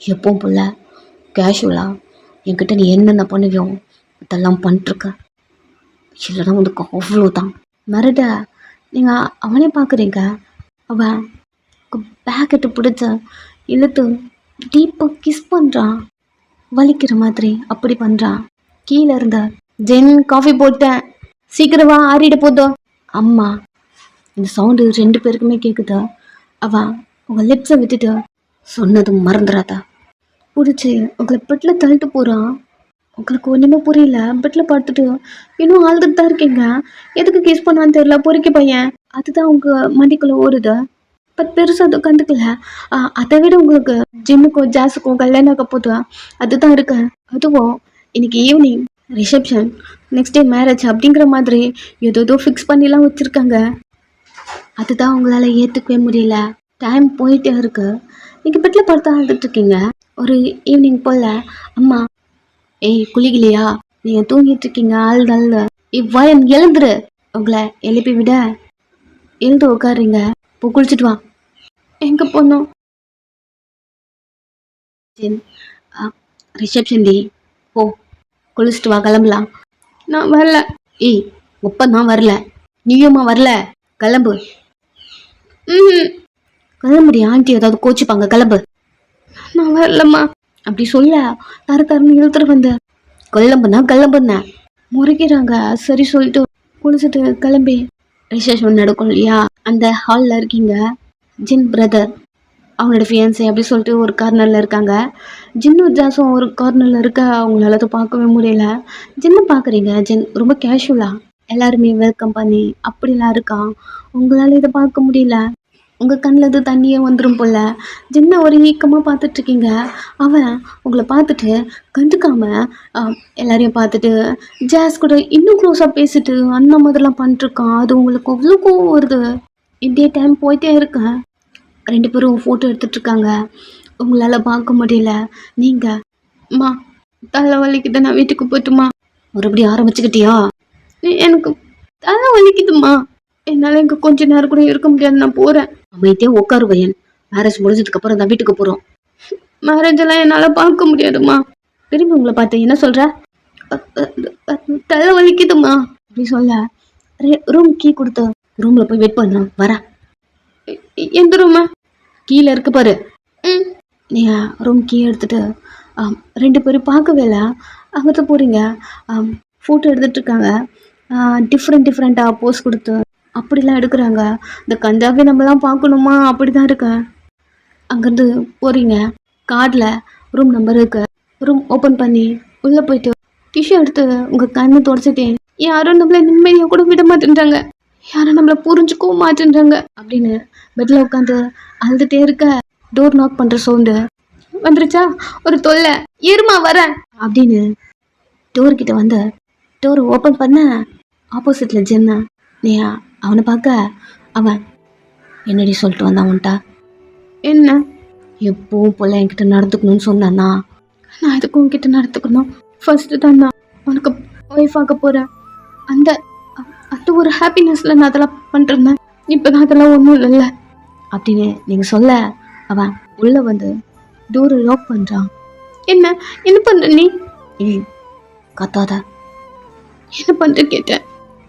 எப்பவும் போல கேஷுவலாக என்கிட்ட நீ என்னென்ன பண்ணுவியோ இதெல்லாம் பண்ணிட்டுருக்க. இல்லைனா உனக்கு அவ்வளோதான். மிரட்ட நீங்கள் அவனே பார்க்குறீங்க. அவன் பேக்கெட்டு பிடிச்ச இழுத்து டீப்பாக கிஸ் பண்ணுறான், வலிக்கிற மாதிரி அப்படி பண்ணுறான். கீழே இருந்த ஜென் காஃபி போட்டேன், சீக்கிரமா ஆறிட போதும். அம்மா, இந்த சவுண்டு 2 பேருக்குமே கேட்குதா? அவன் உங்கள் லிப்ஸை விட்டுட்டு சொன்னதும் மறந்துடாதா. பிடிச்சி உங்களை பெட்டில் தள்ளிட்டு போகிறான். உங்களுக்கு ஒன்றுமே புரியல. பெட்டில் படுத்துட்டு இன்னும் ஆழ்ந்துட்டு தான் இருக்கீங்க. எதுக்கு கேஸ் பண்ணான்னு தெரியல. பொறிக்க பையன் அதுதான் உங்கள் மண்டிக்குள்ளே ஓடுது. பட் பெருசாக அது கண்டுக்கல. அதை விட உங்களுக்கு ஜிம்முக்கும் ஜாஸுக்கும் கல்யாணம் ஆக போது அதுதான் இருக்கு. அதுவும் இன்னைக்கு evening reception, next day marriage அப்படிங்கிற மாதிரி ஏதோ ஃபிக்ஸ் பண்ணிலாம் வச்சுருக்காங்க. அதுதான் உங்களால் ஏற்றுக்கவே முடியல. டைம் போயிட்டே இருக்கு. நீங்கள் பெட்டில் படுத்து ஆழ்ந்துட்டுருக்கீங்க. ஒரு ஈவினிங் போல் அம்மா, ஏய் குளிக்கலையா, நீங்கள் தூங்கிட்டு இருக்கீங்க ஆள்தல்ல, இவ்வாயன் எழுந்துரு. உங்களை எழுப்பி விட எழுந்து உட்காருங்க. இப்போ குளிச்சுட்டு வா. எங்கே போனோம்? ரிசப்ஷன் டி, போ குளிச்சுட்டு வா, கிளம்பலாம். நான் வரல. ஏய் ஒப்பந்தான் வரல, நீயுமா வரல? கிளம்பு. கிளம்புடி, ஆண்டி ஏதாவது கோச்சிப்பாங்க, கிளம்பு. நான் வரலம்மா. அப்படி சொல்ல தரன்னு இழுத்துட்டு வந்த. கிளம்புனா கிளம்புன முறைக்கிறாங்க. சரி சொல்லிட்டு குளிச்சுட்டு கிளம்பி ரிசப்ஷன் நடக்கும் இல்லையா, அந்த ஹாலில் இருக்கீங்க. ஜின் பிரதர், அவனோட ஃபியான்சி அப்படி சொல்லிட்டு ஒரு கார்னரில் இருக்காங்க. ஜின்னு ஜாஸும் ஒரு கார்னரில் இருக்க. அவங்களால அதை பார்க்கவே முடியல. ஜின்னு பார்க்குறீங்க. ஜின் ரொம்ப கேஷுவலாக எல்லாருமே வெல்கம் பண்ணி அப்படிலாம் இருக்கான். உங்களால் இதை பார்க்க முடியல. உங்கள் கண்ணில் இது தண்ணியே வந்துடும் போல். ஜின்னை ஒரு ஈக்கமாக பார்த்துட்ருக்கீங்க. அவன் உங்களை பார்த்துட்டு கண்டுக்காமல் எல்லாரையும் பார்த்துட்டு ஜாஸ் கூட இன்னும் க்ளோஸாக பேசிட்டு அந்த மாதிரிலாம் பண்ணிட்டுருக்கான். அது உங்களுக்கு அவ்வளோ கோவம் வருது. இப்படியே டைம் போயிட்டே இருக்கேன். 2 பேரும் ஃபோட்டோ எடுத்துகிட்ருக்காங்க. உங்களால் பார்க்க முடியல. நீங்கள் அம்மா தலை வலிக்குது, நான் வீட்டுக்கு போய்ட்டுமா. மறுபடியும் ஆரம்பிச்சுக்கிட்டியா? எனக்கு தலை வலிக்குதுமா, என்னால் இங்கே கொஞ்ச நேரம் கூட இருக்க முடியாது, நான் போகிறேன். அமைதியாக உட்காரு பையன். மேரேஜ் முடிஞ்சதுக்கப்புறம் தான் வீட்டுக்கு போகிறோம். மேரேஜ் எல்லாம் என்னால் பார்க்க முடியாதுமா. திரும்பி உங்களை பார்த்து என்ன சொல்கிற? தலை வலிக்குதுமா அப்படி சொல்ல ரூம் கீ கொடுத்து ரூமில் போய் வெயிட் பண்ண வரேன். எந்த ரூமா? கீழே இருக்கு பாரு. நீ ரூம் கீ எடுத்துட்டு 2 பேரும் பார்க்கவே இல்லை, அங்கே போகிறீங்க. ஃபோட்டோ எடுத்துகிட்டு இருக்காங்க. டிஃப்ரெண்ட்டாக போஸ் கொடுத்து அப்படிலாம் எடுக்கிறாங்க. இந்த கஞ்சாவே நம்மலாம் பார்க்கணுமா? அப்படி தான் இருக்கேன். அங்கேருந்து போகிறீங்க, கார்டில் ரூம் நம்பர் இருக்கு. ரூம் ஓப்பன் பண்ணி உள்ளே போயிட்டு டிஷ்யூ எடுத்து உங்கள் கண்ணை தொடச்சிட்டேன். யாரும் நம்மளை நிம்மதியாக கூட விட மாட்டேன்றாங்க, யாரும் நம்மளை புரிஞ்சுக்கவும் மாட்டேன்றாங்க அப்படின்னு பெட்டில் உட்காந்து அழுதுகிட்டே இருக்க டோர் நாக் பண்ணுற சவுண்டு வந்துருச்சா? ஒரு தொல்லை, இருமா வரேன் அப்படின்னு டோர்கிட்ட வந்து டோரை ஓப்பன் பண்ண ஆப்போசிட்டில் ஜென்னா. நீ அவனை பார்க்க அவன் என்னடி சொல்லிட்டு வந்தான் உன்ட்டா? என்ன? எப்பவும் போல என்கிட்ட நடந்துக்கணும்னு சொன்னானா? நான் எதுக்கும் உன்கிட்ட நடந்துக்கணும்? ஃபர்ஸ்ட்டு தான் நான் உனக்கு ஒய்ஃப் ஆக போகிறேன். அந்த அது ஒரு ஹாப்பினஸில் நான் அதெல்லாம் பண்ணிருந்தேன். இப்போ தான் அதெல்லாம் ஒன்றும் இல்லைல்ல அப்படின்னு நீங்கள் சொல்ல அவன் உள்ளே வந்து டோரை லாக் பண்ணுறான். என்ன பண்ணுற நீ? ஏய் கத்தாத, என்ன பண்ணுற கேட்டேன்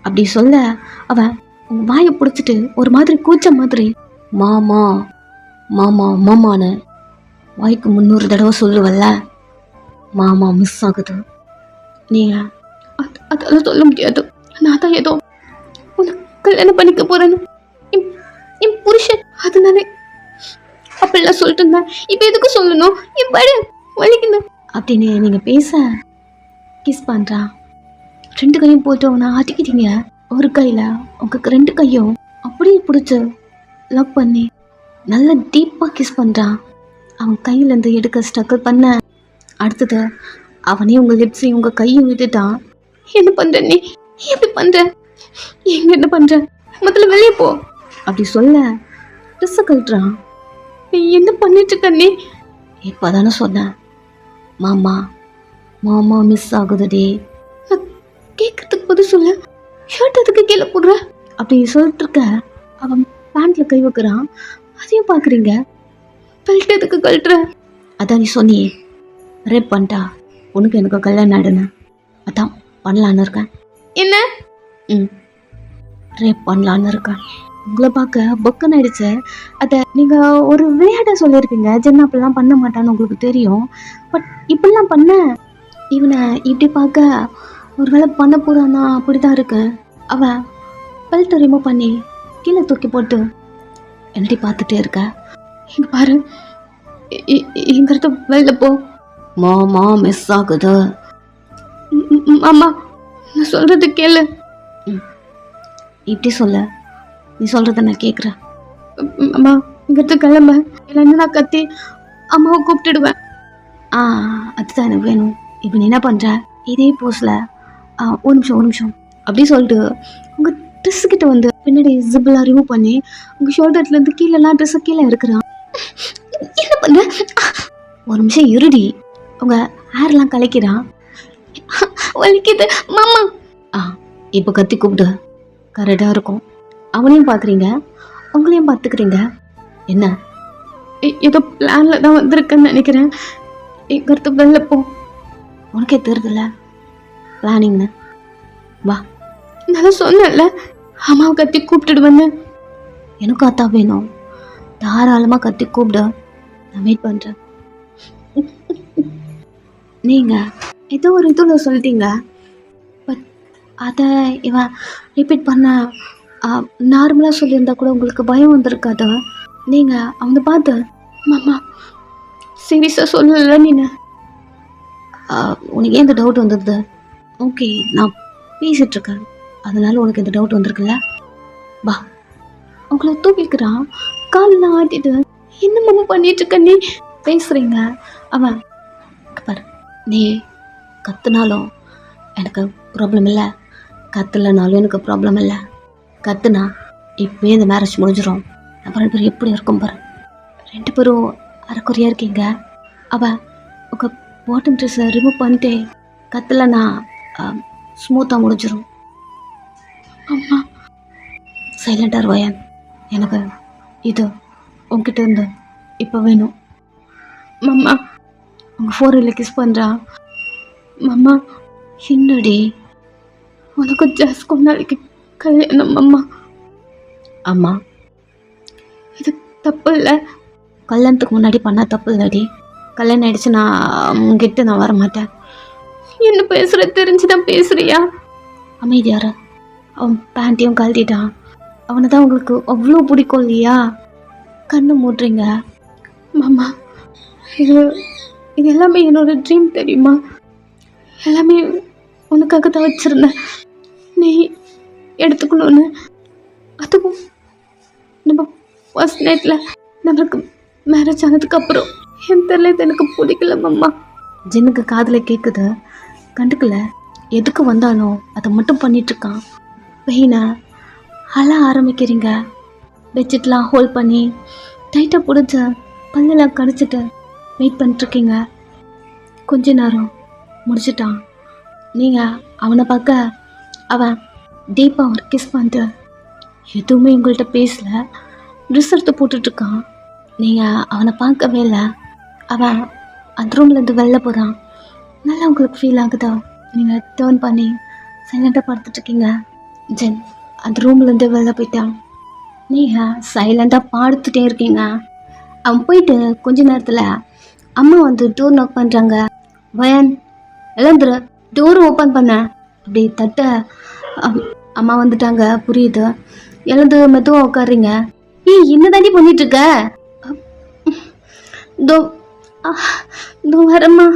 அப்படி சொல்ல அவன் உன் வாயை பிடிச்சிட்டு ஒரு மாதிரி கூச்ச மாதிரி மாமா மாமா மாமான்னு வாய்க்கு 300 தடவை சொல்லுவல்ல, மாமா மிஸ் ஆகுது. நீங்கள் அதெல்லாம் சொல்ல முடியாது. நான் தான் ஏதோ உனக்கு கல்யாணம் பண்ணிக்க போகிறேன்னு என் புருஷன், அதனால அப்படிலாம் சொல்லிட்டு இருந்தேன். இப்போ எதுக்கு சொல்லணும்? என் படு வலிக்குது அப்படின்னு நீங்கள் பேச கிஸ் பண்ணுறான். 2 கையும் போட்டு அவனை ஆட்டிக்கிட்டீங்க. ஒரு கையில் உங்களுக்கு 2 கையும் அப்படியே பிடிச்சி லவ் பண்ணி நல்லா டீப்பாக கிஸ் பண்ணுறான். அவன் கையிலேருந்து எடுக்க ஸ்ட்ரகிள் பண்ண அடுத்தது அவனே உங்கள் லிப்ஸையும் உங்கள் கையும் விட்டுட்டான். என்ன பண்ணுற நீ? எப்படி பண்ணுற? எங்க என்ன பண்ணுற? முதல்ல வெளியே போ அப்படி சொல்ல ட்ரெஸ்ஸை கழட்டுறான். நீ என்ன பண்ணிட்டு இருக்க நீ? இப்போ தானே சொன்னேன் மாமா மாமா மிஸ் ஆகுதுடி. கேட்கறதுக்கு பதில் சொல்ல, ஷர்ட் அதுக்கு கீழே போடுற அப்படி சொல்லிட்டு இருக்க அவன் பேண்ட்ல கை வைக்கிறான். அதையும் பார்க்குறீங்க. பெல்ட் எதுக்கு கழட்டுற? அதான் நீ சொன்னியே ரேப் பண்ணிட்டா உனக்கு எனக்கு கல்யாணம் ஆயிடுன்னு, அதான் பண்ணலான்னு இருக்கேன். என்ன? ரேப் பண்ணலான்னு இருக்கேன். உங்களை பார்க்க பொக்கன் ஆயிடுச்சு. அதை நீங்கள் ஒரு விளையாட சொல்லியிருக்கீங்க. ஜென்னா அப்படிலாம் பண்ண மாட்டான்னு உங்களுக்கு தெரியும். பட் இப்படிலாம் பண்ண இவனை இப்படி பார்க்க ஒரு வேளை பண்ண போகிறான்னா அப்படி தான் இருக்கு. அவன் பெல்ட்டை ரிமூவ் பண்ணி கீழே தூக்கி போட்டு என்னடி பார்த்துட்டே இருக்க? இங்கே பாரு, எங்கிறது வெளில போ. மாமா மிஸ் ஆகுது. மாமா நான் சொல்கிறது கேளு. இப்படி சொல்ல, நீ சொல்கிறத நான் கேட்குறேன். அம்மா இங்கிறது கிளம்ப, இல்லைன்னு நான் கத்தி அம்மாவை கூப்பிட்டுடுவேன். அதுதான் எனக்கு வேணும். இப்போ நீ என்ன பண்ணுற? இதே போஸில் ஒரு நிமிஷம் அப்படி சொல்லிட்டு உங்கள் ட்ரெஸ்ஸுக்கிட்ட வந்து பின்னாடி ஜிப்பிளாக ரிமூவ் பண்ணி உங்கள் ஷோல்டர்லேருந்து கீழெல்லாம் ட்ரெஸ்ஸு கீழே இருக்கிறான். என்ன பண்ணுற? ஒரு நிமிஷம் இருடி. உங்கள் ஹேர்லாம் கலைக்கிறான். வலிக்குது மாமா. இப்போ கத்தி கூப்பிடு, கரெக்டாக இருக்கும். அவனையும் பார்க்குறீங்க, உங்களையும் பார்த்துக்கிறீங்க. என்ன ஏதோ பிளானில் தான் வந்திருக்கேன்னு நினைக்கிறேன். எங்கிறது வெளில போ. உனக்கே தெரியுதுல்ல பிளானிங்னு. வா, நான் சொன்னேன்ல அம்மாவை கத்தி கூப்பிட்டுடுவேன்னு. எனக்கும் அதான் வேணும். தாராளமாக கத்தி கூப்பிடு, நான் வெயிட் பண்ணுறேன். நீங்கள் ஏதோ ஒரு இதில் சொல்லிட்டீங்க. பட் அதை இவன் ரிப்பீட் பண்ண நார்மலாக சொல்லியிருந்தா கூட உங்களுக்கு பயம் வந்திருக்காது. நீங்கள் அவனை பார்த்து மாமா சீரியஸாக சொல்லலை நீனு, உனக்கு ஏன் இந்த டவுட் வந்துடுது? ஓகே நான் பேசிகிட்ருக்கேன், அதனால உனக்கு இந்த டவுட் வந்திருக்குல்ல. வா. உங்களை தூக்கிக்கிறான். காலெல்லாம் ஆட்டிட்டு என்ன மாமா பண்ணிட்டுருக்க நீ? பேசுகிறீங்க. அவன் பாரு, நீ கத்துனாலும் எனக்கு ப்ராப்ளம் இல்லை, கத்துலனாலும் எனக்கு ப்ராப்ளம் இல்லை. கத்துனா இப்போயே இந்த மேரேஜ் முடிஞ்சிடும். நம்ம 2 பேரும் எப்படி இருக்கும் பாரு. 2 பேரும் அரைக்குறையாக இருக்கீங்க. அவள் உங்கள் பாட்டம் ட்ரெஸ்ஸை ரிமூவ் பண்ணிட்டே கத்தலைன்னா ஸ்மூத்தாக முடிஞ்சிடும். அம்மா சைலண்டாக இருவாயன். எனக்கு இது உங்ககிட்ட இருந்து இப்போ வேணும். மாமா உங்கள் ஃபோரில் கிஸ் பண்ணுறா. மாமா என்னடி உனக்கு ஜஸ்ட் கொஞ்ச நாளைக்கு கல்யாணம். அம்மா அம்மா இது தப்பு இல்லை. கல்யாணத்துக்கு முன்னாடி பண்ணால் தப்பு இல்லடி. கல்யாணம் ஆகிடுச்சு நான் உங்ககிட்ட நான் வர மாட்டேன். என்ன பேசுற தெரிஞ்சுதான் பேசுறியா? அமைதியார. அவன் பேண்ட்டையும் கழட்டிட்டான். அவனை தான் உங்களுக்கு அவ்வளோ பிடிக்கும் இல்லையா? கண்ணு மூடுறீங்க. மாமா, இது இது எல்லாமே என்னோட ட்ரீம் தெரியுமா? எல்லாமே உனக்காக தான் வச்சிருந்தேன், நீ எடுத்துக்கணும்னு. அதுவும் நம்ம ஃபர்ஸ்ட் நைட்டில் நம்மளுக்கு மேரேஜ் ஆனதுக்கு அப்புறம் என் தெரியல, இது எனக்கு பிடிக்கல மாமா. ஜின்னுக்கு காதில் கேட்குது, கண்டுக்கல. எதுக்கு வந்தாலும் அதை மட்டும் பண்ணிகிட்ருக்கான். பெயினை அழ ஆரம்பிக்கிறீங்க. பெட்ஷீட்லாம் ஹோல்ட் பண்ணி டைட்டாக பிடிச்ச பல்லெல்லாம் கடிச்சிட்டு வெயிட் பண்ணிட்டுருக்கீங்க. கொஞ்ச நேரம் முடிச்சிட்டான். நீங்கள் அவனை பார்க்க அவன் டீப்பாக ஒரு கிஸ் பண்ணிட்டு எதுவுமே உங்கள்கிட்ட பேசல, ட்ரெஸ் எடுத்து போட்டுட்ருக்கான். நீங்கள் அவனை பார்க்கவே இல்லை. அவன் அந்த ரூம்லேருந்து வெளில போகிறான். நல்லா உங்களுக்கு ஃபீல் ஆகுதா? நீங்கள் டேர்ன் பண்ணி சைலண்ட்டாக படுத்துட்ருக்கீங்க. ஜென் அந்த ரூம்லேருந்து வெளில போயிட்டான். நீங்கள் சைலண்ட்டாக படுத்துட்டே இருக்கீங்க. அவன் போயிட்டு கொஞ்ச நேரத்தில் அம்மா வந்து டோர் நாக் பண்ணுறாங்க. வயன் எழுந்துரு, டோர் ஓப்பன் பண்ண. அப்படி தட்ட அம்மா வந்துட்டாங்க. புரியுது. எழுந்து மெதுவாக உட்காடுறீங்க. என்ன தாண்டி பண்ணிகிட்ருக்க? தோ வரம்மா.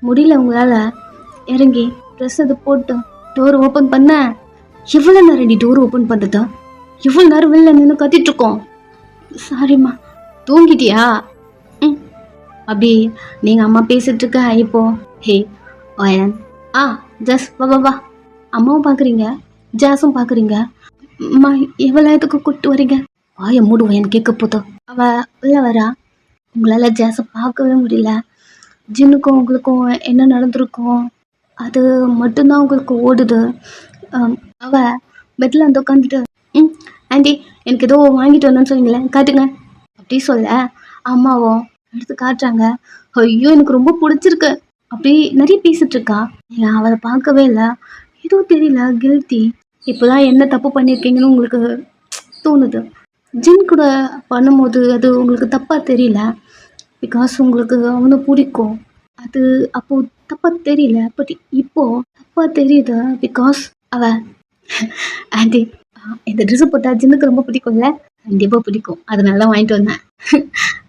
முடியல உங்களால். இறங்கி ட்ரெஸ் அது போட்டு டோர் ஓப்பன் பண்ண. எவ்வளோ நேரம் நீ டோர் ஓப்பன் பண்ணுறதா? எவ்வளோ நேரம் வெளில நின்று கத்திட்ருக்கோம். சாரிம்மா. தூங்கிட்டியா? அப்படி நீங்கள் அம்மா பேசிகிட்ருக்க இப்போ. ஹே வயன், ஜஸ் வா வா. அம்மாவும் பார்க்குறீங்க, ஜாஸும் பார்க்குறீங்க. அம்மா எவ்வளோ இதுக்கு கூப்பிட்டு வரீங்க? வாயை மூடு வயன், கேட்க போதும். அவள் உள்ள வரா. உங்களால் ஜாஸை பார்க்கவே முடியல. ஜின்னுக்கும் உங்களுக்கும் என்ன நடந்திருக்கும் அது மட்டும்தான் உங்களுக்கு ஓடுது. அவள் பெட்டில் வந்து உட்காந்துட்டு ஆண்டி எனக்கு ஏதோ வாங்கிட்டு வந்தேன்னு சொன்னீங்களே, காட்டுங்க அப்படி சொல்ல அம்மாவும் எடுத்து காட்டுறாங்க. ஐயோ எனக்கு ரொம்ப பிடிச்சிருக்கு அப்படி நிறைய பேசிட்டு இருக்கா. நீங்கள் அவளை பார்க்கவே இல்லை. ஏதோ தெரியல, கில்ட்டி. இப்போ தான் என்ன தப்பு பண்ணியிருக்கீங்கன்னு உங்களுக்கு தோணுது. ஜின் கூட பண்ணும்போது அது உங்களுக்கு தப்பாக தெரியல, பிகாஸ் உங்களுக்கு அவனை பிடிக்கும். அது அப்போது தப்பாக தெரியல. பட் இப்போது தப்பாக தெரியுது பிகாஸ் அவள் ஆண்டி இந்த ட்ரெஸ்ஸு போட்டால் ஜின்னுக்கு ரொம்ப பிடிக்கும்ல? கண்டிப்பாக பிடிக்கும், அதனால தான் வாங்கிட்டு வந்தேன்.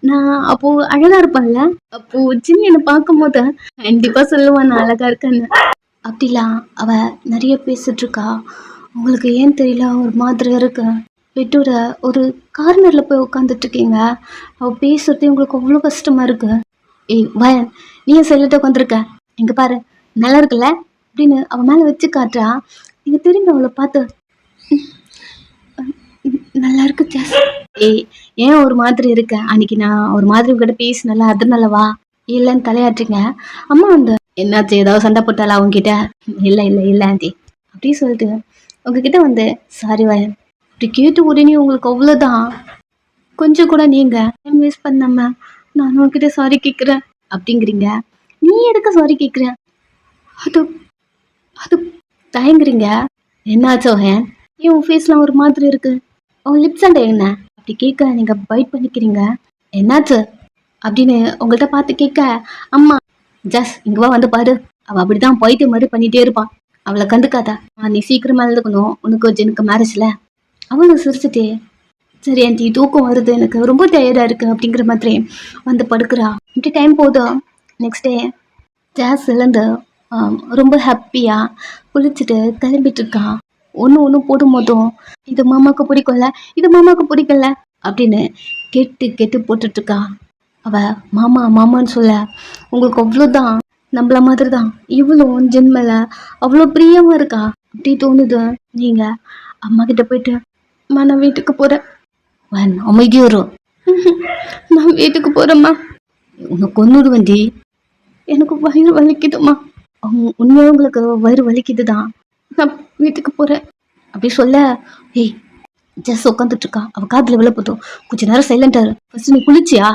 நான் அப்போது அழகாக இருப்பேன்ல, அப்போது ஜின் என்னை பார்க்கும்போது கண்டிப்பாக சொல்லுவான் நான் அழகாக இருக்கேன்னு. அப்படிலாம் அவள் நிறைய பேசிகிட்ருக்கா. உங்களுக்கு ஏன் தெரியல ஒரு மாதிரி இருக்கு. பெட்டோட ஒரு கார்னரில் போய் உட்காந்துட்ருக்கீங்க. அவள் பேசுகிறதே உங்களுக்கு அவ்வளோ கஷ்டமாக இருக்கு. ஏய் வயன், நீ சொல்லிட்டு உட்காந்துருக்க, இங்கே பாரு நல்லா இருக்குல்ல அப்படின்னு அவன் மேலே வச்சு காட்டுறா. நீங்கள் திரும்பி அவளை பார்த்து நல்லா இருக்கு ஜாஸ். ஏய் ஏன் ஒரு மாதிரி இருக்க? அன்னைக்கு நான் ஒரு மாதிரி உங்ககிட்ட பேசினல, அதனாலவா? இல்லைன்னு தலையாட்டுறீங்க. அம்மா வந்து என்னாச்சு, ஏதாவது சண்டை போட்டாலா அவங்ககிட்ட? இல்லை இல்லை இல்லை ஆண்டி அப்படி சொல்லிட்டு உங்ககிட்ட வந்து சாரி வயன் அப்படி கேட்டு உடனே உங்களுக்கு அவ்வளோதான். கொஞ்சம் கூட நீங்கள் டைம் வேஸ்ட் பண்ணாம நான் உங்ககிட்ட சாரி கேட்குறேன் அப்படிங்கிறீங்க. நீ எதுக்கு சாரி கேட்குற? அது அது தயங்குறீங்க. என்னாச்சோ ஹேன், ஏன் உன் ஃபேஸ்லாம் ஒரு மாதிரி இருக்கு? உன் லிப்ஸ் அண்ட் என்ன அப்படி கேட்க நீங்கள் பைட் பண்ணிக்கிறீங்க. என்னாச்சு அப்படின்னு உங்கள்கிட்ட பார்த்து கேட்க அம்மா ஜஸ் இங்கே வா வந்து பாரு, அவள் அப்படி தான் போயிட்டு மாதிரி பண்ணிகிட்டே இருப்பான், அவளை கண்டுக்காதா. நீ சீக்கிரமாக எழுதுக்கணும், உனக்கு எனக்கு மேரேஜில். அவளும் சிரிச்சுட்டே சரி ஆண்டி தூக்கம் வருது, எனக்கு ரொம்ப டயர்டாக இருக்குது அப்படிங்கிற மாதிரி வந்து படுக்கிறா. இப்படி டைம் போதும். நெக்ஸ்ட் டே ஜாஸ் எழுந்து ரொம்ப ஹாப்பியாக குளிச்சுட்டு கிளம்பிட்டு இருக்கான். ஒன்று போடும் போதும் இது மாமாவுக்கு பிடிக்கும்ல, இது மாமாவுக்கு பிடிக்கல அப்படின்னு கெட்டு போட்டுட்ருக்கா. அவள் மாமா மாமான்னு சொல்ல உங்களுக்கு அவ்வளோதான் நம்மள மாதிரி தான் இவ்வளோ ஜென்மல அவ்வளோ பிரியமாக இருக்கா அப்படி தோணுது. நீங்கள் அம்மா கிட்ட போயிட்டு நான் வீட்டுக்கு போகிறேன். அமைதி வரும். நான் வீட்டுக்கு போகிறேம்மா. உனக்கு ஒன்னூறு வண்டி எனக்கு வயிறு வலிக்குதுமா. உண்மையாக உங்களுக்கு வயிறு வலிக்குது தான், நான் வீட்டுக்கு போகிறேன் அப்படி சொல்ல ஏய் ஜஸ் உட்காந்துட்ருக்கா. அவள் காதில் விழ போதும். கொஞ்ச நேரம் சைலண்டாரு. ஃபர்ஸ்ட் நீ குளிச்சியா?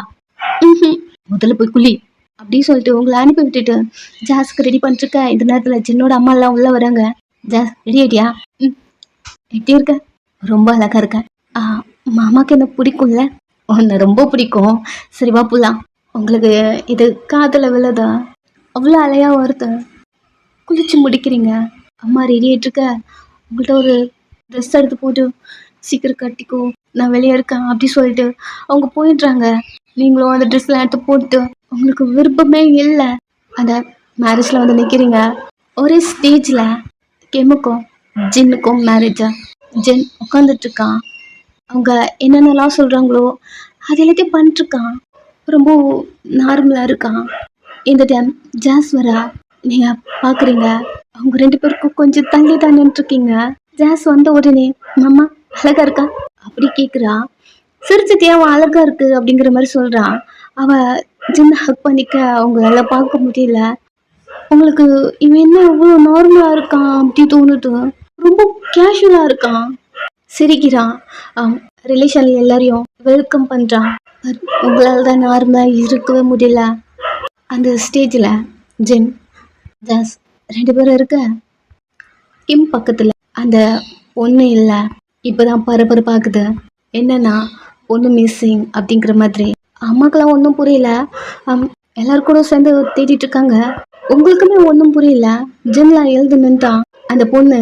முதல்ல போய் குளி அப்படின்னு சொல்லிட்டு உங்களை அனுப்பி விட்டுட்டு ஜாஸுக்கு ரெடி பண்ணிட்டுருக்க. இந்த நேரத்தில் ஜின்னோட அம்மா எல்லாம் உள்ளே வராங்க. ஜாஸ் ரெடி ஆயிட்டியா? எப்படி இருக்க? ரொம்ப அழகாக இருக்க. மாமாவுக்கு என்ன பிடிக்கும்ல? உன்னை ரொம்ப பிடிக்கும். சரி வா போலாம். உங்களுக்கு இது காதில் விழுதா? அவ்வளோ அலையாக வருது. குளிச்சு முடிக்கிறீங்க. அம்மா ரெடி ஆகிட்டுருக்க, உங்கள்கிட்ட ஒரு ட்ரெஸ் எடுத்து போட்டு சீக்கிரம் கட்டிக்கோ, நான் வெளியே இருக்கேன் அப்படி சொல்லிட்டு அவங்க போயிடுறாங்க. நீங்களும் அந்த ட்ரெஸ்லாம் எடுத்து போட்டு உங்களுக்கு விருப்பமே இல்லை அந்த மேரேஜில் வந்து நிற்கிறீங்க. ஒரே ஸ்டேஜில் கெம்முக்கும் ஜின்னுக்கும் மேரேஜா. ஜின் உட்காந்துட்ருக்கான். அவங்க என்னென்னலாம் சொல்கிறாங்களோ அது எல்லாத்தையும் பண்ணிட்டுருக்கான். ரொம்ப நார்மலாக இருக்கான். இந்த டைம் ஜாஸ் வரா. நீங்கள் பார்க்குறீங்க அவங்க 2 பேருக்கும் கொஞ்சம் தள்ளி தான் நின்றுருக்கீங்க. ஜாஸ் வந்த உடனே மாமா அழகா இருக்கா அப்படி கேட்குறா. சிரிச்சிட்டே அவன் அழகா இருக்கு அப்படிங்கிற மாதிரி சொல்கிறான். அவள் ஜின்னை ஹக் பண்ணிக்க அவங்களால பார்க்க முடியல. உங்களுக்கு இவன் என்ன அவ்வளோ நார்மலாக இருக்கான் அப்படி தோணுது. ரொம்ப கேஷுவலாக இருக்கான். சிரிக்கிறான். ரிலேஷனில் எல்லாரையும் வெல்கம் பண்ணுறான். பட் உங்களால் தான் நார்மலாக இருக்கவே முடியல. அந்த ஸ்டேஜில் ஜின் ஜாஸ் 2 பேரும் இருக்க கிம் பக்கத்தில் அந்த பொண்ணு இல்லை. இப்போ தான் பரபரப்பாகுது. என்னன்னா பொண்ணு மிஸ்ஸிங் அப்படிங்கிற மாதிரி. அம்மாக்கெல்லாம் ஒன்றும் புரியல. எல்லாரும் கூட சேர்ந்து தேடிட்டு இருக்காங்க. உங்களுக்குமே ஒன்றும் புரியல. ஜின்லாம் எழுதுனுட்டான். அந்த பொண்ணு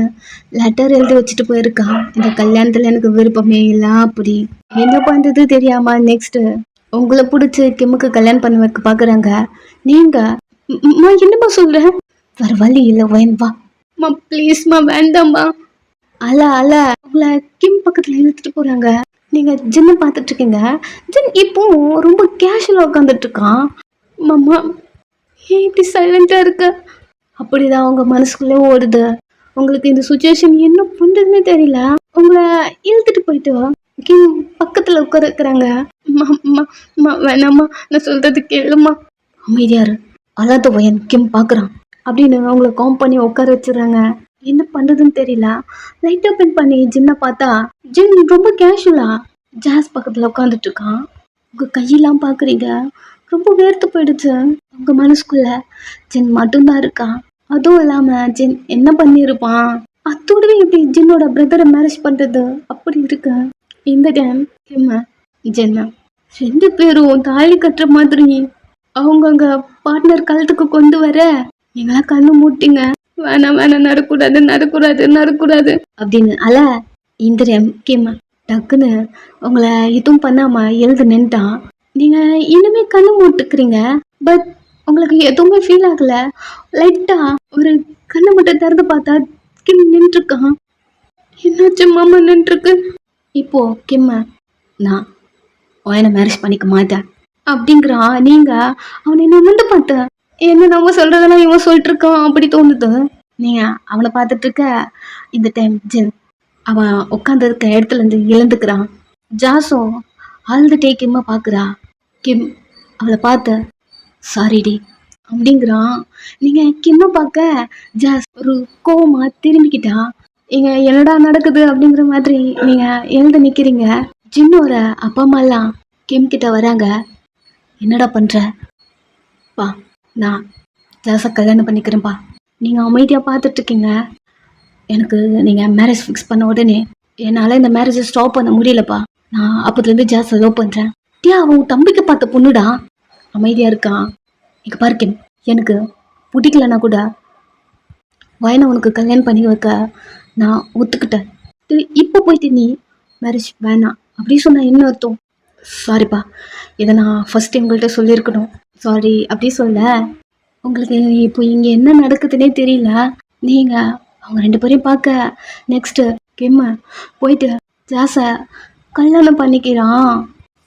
லெட்டர் எழுதி வச்சுட்டு போயிருக்கா. இந்த கல்யாணத்தில் எனக்கு விருப்பமே இல்லை அப்படி. என்ன பண்ணுறது தெரியாம நெக்ஸ்ட்டு உங்களை பிடிச்சி கிம்முக்கு கல்யாணம் பண்ண வைக்க பார்க்குறாங்க. நீங்கள் என்னம்மா சொல்கிறேன்? வேறு வழி இல்லை, வா ப்ளீஸ்மா வேண்டாம்மா. அல்ல உங்களை கிம் பக்கத்தில் இழுத்துட்டு போகிறாங்க. நீங்கள் ஜின்னை பார்த்துட்ருக்கீங்க. ஜின் இப்போ ரொம்ப கேஷுவலாக உட்காந்துட்ருக்கான். மாமா ஏன் இப்படி சைலண்ட்டாக இருக்க? அப்படிதான் அவங்க மனசுக்குள்ளே ஓடுது. உங்களுக்கு இந்த சுச்சுவேஷன் என்ன பண்ணுறதுன்னே தெரியல. உங்களை இழுத்துட்டு போயிட்டு கிம் பக்கத்தில் உட்கார இருக்கிறாங்க. வேணாம்மா, நான் சொல்கிறது கேளுமா. அமைதியாரு, அழாத பையன் கிம் பார்க்குறான் அப்படின்னு அவங்கள காம் பண்ணி உட்கார வச்சுறாங்க. என்ன பண்ணுறதுன்னு தெரியல. லைட் ஓப்பன் பண்ணி ஜின்னை பார்த்தா ஜின் ரொம்ப கேஷுவலாக ஜாஸ் பக்கத்தில் உட்காந்துட்டு இருக்கான். உங்கள் கையெல்லாம் பார்க்குறீங்க, ரொம்ப வேர்த்து போயிடுச்சு. உங்கள் மனசுக்குள்ள ஜின் மட்டும்தான் இருக்கான். அதுவும் இல்லாமல் ஜின் என்ன பண்ணியிருப்பான்? அதோடவே இப்படி ஜின்னோட பிரதரை மேரேஜ் பண்ணுறது அப்படி இருக்கு. இந்த டைம் கிம் ஜின்னா 2 பேரும் தாலி கட்டுற மாதிரி அவங்கவுங்க பார்ட்னர் கழுத்துக்கு கொண்டு வர நீங்களா கண்ணு மூட்டிங்க. வேணாம் நடக்கூடாது அப்படின்னு இந்த டைம் கிம் டக்குன்னு உங்களை எதுவும் பண்ணாம எழுந்து நின்ட்டான். நீங்க இன்னுமே கண்ணு மூட்டுக்கிறீங்க. பட் உங்களுக்கு எதுவுமே ஃபீல் ஆகல. லைட்டா ஒரு கண்ணை மட்டும் திறந்து பார்த்தா கிம் நின்றுருக்கான். என்னாச்சு மாமா நின்றுருக்கு? இப்போ கிம்ம நான் அவனை மேரேஜ் பண்ணிக்க மாட்டேன் அப்படிங்கிறான். நீங்க அவனை என்ன முண்டு பார்த்த என்ன நம்ம சொல்றதெல்லாம் இவன் சொல்லிட்டு இருக்கான் அப்படி தோணுது. நீங்க அவனை பார்த்துட்டு இருக்க. இந்த டைம் ஜின் அவன் உட்காந்துருக்க இடத்துல இருந்து எழுந்துக்கிறான். ஜாஸும் அழுதுட்டே கிம்ம பார்க்குறா. கிம் அவளை பார்த்து சாரிடி அப்படிங்கிறான். நீங்கள் கிம்ம பார்க்க ஜாஸ் ஒரு கோவமா திரும்பிக்கிட்டா. இங்கே என்னடா நடக்குது அப்படிங்கிற மாதிரி நீங்கள் எழுந்து நிற்கிறீங்க. ஜின்னோட அப்பா அம்மாலாம் கிம் கிட்ட வராங்க. என்னடா பண்ணுற? பா நான் ஜாஸை கல்யாணம் பண்ணிக்கிறேன்ப்பா. நீங்கள் அமைதியாக பார்த்துட்ருக்கீங்க. எனக்கு நீங்கள் மேரேஜ் ஃபிக்ஸ் பண்ண உடனே என்னால் இந்த மேரேஜை ஸ்டாப் பண்ண முடியலப்பா. நான் அப்போதுலேருந்து ஜாஸை லவ் பண்ணுறேன். அவன் தம்பிக்கு பார்த்த பொண்ணுடா. அமைதியாக இருக்கான். இங்கே பார்க்கேன், எனக்கு பிடிக்கலன்னா கூட வயனை உனக்கு கல்யாணம் பண்ணி வைக்க நான் ஒத்துக்கிட்டேன். இப்போ போயிட்டு நீ மேரேஜ் வேணாம் அப்படி சொன்ன என்ன அர்த்தம்? சாரிப்பா, இதை நான் ஃபஸ்ட்டு உங்கள்கிட்ட சொல்லியிருக்கணும். சாரி அப்படி சொல்ல. உங்களுக்கு இப்போ இங்கே என்ன நடக்குதுன்னே தெரியல. நீங்கள் அவங்க 2 பேரையும் பார்க்க நெக்ஸ்ட்டு கிம்ம போயிட்டு ஜாஸை கல்யாணம் பண்ணிக்கிறான்.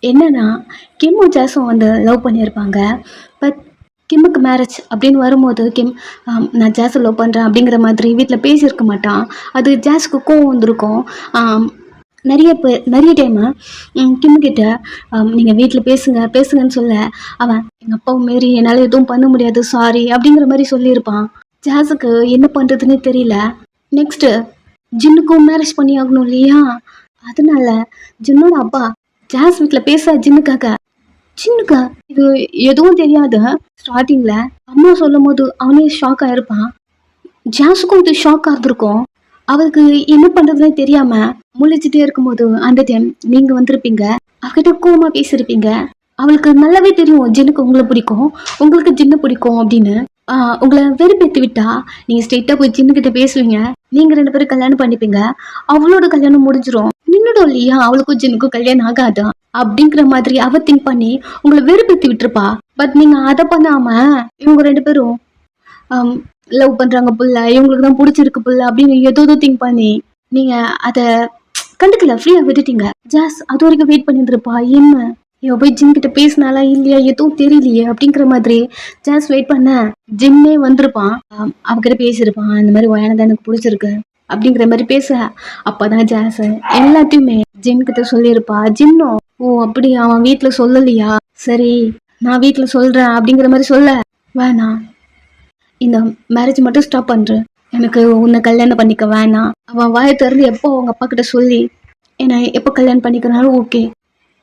என்னன்னா கிம்மும் ஜாஸும் வந்து லவ் பண்ணியிருப்பாங்க. பட் கிம்முக்கு மேரேஜ் அப்படின்னு வரும்போது கிம் நான் ஜாஸை லவ் பண்ணுறேன் அப்படிங்கிற மாதிரி வீட்டில் பேசியிருக்க மாட்டான். அது ஜாஸுக்கு கோவம் வந்திருக்கும். நிறைய டைமு கிம்முக்கிட்ட நீங்கள் வீட்டில் பேசுங்கன்னு சொல்ல அவன் எங்கள் அப்பாவும் மாரி என்னால் எதுவும் பண்ண முடியாது சாரி அப்படிங்கிற மாதிரி சொல்லியிருப்பான். ஜாஸுக்கு என்ன பண்ணுறதுன்னே தெரியல. நெக்ஸ்ட்டு ஜின்னுக்கும் மேரேஜ் பண்ணி ஆகணும் இல்லையா? அதனால ஜின்னோட அப்பா ஜாஸ் வீட்டில் பேச ஜின்னுக்கா இது எதுவும் தெரியாது. ஸ்டார்டிங்கில் அம்மா சொல்லும் போது அவனே ஷாக் ஆகிருப்பான். ஜாஸுக்கும் இது ஷாக்காக இருந்திருக்கும். அவளுக்கு என்ன பண்ணுறதுனே தெரியாமல் முழிச்சிட்டே இருக்கும்போது அந்த டைம் நீங்கள் வந்திருப்பீங்க. அவகிட்ட கோவமாக பேசியிருப்பீங்க. அவளுக்கு நல்லாவே தெரியும் ஜின்னுக்கு உங்களை பிடிக்கும், உங்களுக்கு ஜின்னை பிடிக்கும் அப்படின்னு. உங்களை வெறுப்பேற்றி விட்டா நீங்கள் ஸ்ட்ரெயிட்டாக போய் சின்னக்கிட்ட பேசுவீங்க, நீங்கள் 2 பேரும் கல்யாணம் பண்ணிப்பீங்க, அவளோட கல்யாணம் முடிஞ்சிரும், நின்றுடும் இல்லையா, அவளுக்கும் ஜின்னுக்கும் கல்யாணம் ஆகாதா அப்படிங்கிற மாதிரி அவ திங்க் பண்ணி உங்களை வெறுப்பேற்றி விட்டுருப்பா. பட் நீங்கள் அதை பண்ணாம இவங்க 2 பேரும் லவ் பண்ணுறாங்க புள்ள, இவங்களுக்கு தான் பிடிச்சிருக்கு புள்ள அப்படின்னு ஏதோ திங்க் பண்ணி நீங்கள் அதை கண்டுக்கல, ஃப்ரீயாக விட்டுட்டீங்க. ஜாஸ் அது வரைக்கும் வெயிட் பண்ணியிருந்திருப்பா. என்ன இவ போய் ஜின் கிட்ட பேசினாலா இல்லையா எதுவும் தெரியலையே அப்படிங்கிற மாதிரி ஜாஸ் வெயிட் பண்ண ஜின்னே வந்திருப்பான். அவகிட்ட பேசியிருப்பான், இந்த மாதிரி வயனதான் எனக்கு பிடிச்சிருக்கு அப்படிங்கிற மாதிரி பேச. அப்பதான் ஜாஸ் எல்லாத்தையுமே ஜின் கிட்ட சொல்லியிருப்பா. ஜின்னும் ஓ அப்படி அவன் வீட்டுல சொல்லலையா, சரி நான் வீட்டுல சொல்றேன் அப்படிங்கிற மாதிரி சொல்ல, வேணாம் இந்த மேரேஜ் மட்டும் ஸ்டாப் பண்றேன், எனக்கு உன்னை கல்யாணம் பண்ணிக்க வேணாம், அவன் வாயை திறந்து எப்போ அவங்க அப்பா கிட்ட சொல்லி என்னை எப்போ கல்யாணம் பண்ணிக்கிறனாலும் ஓகே,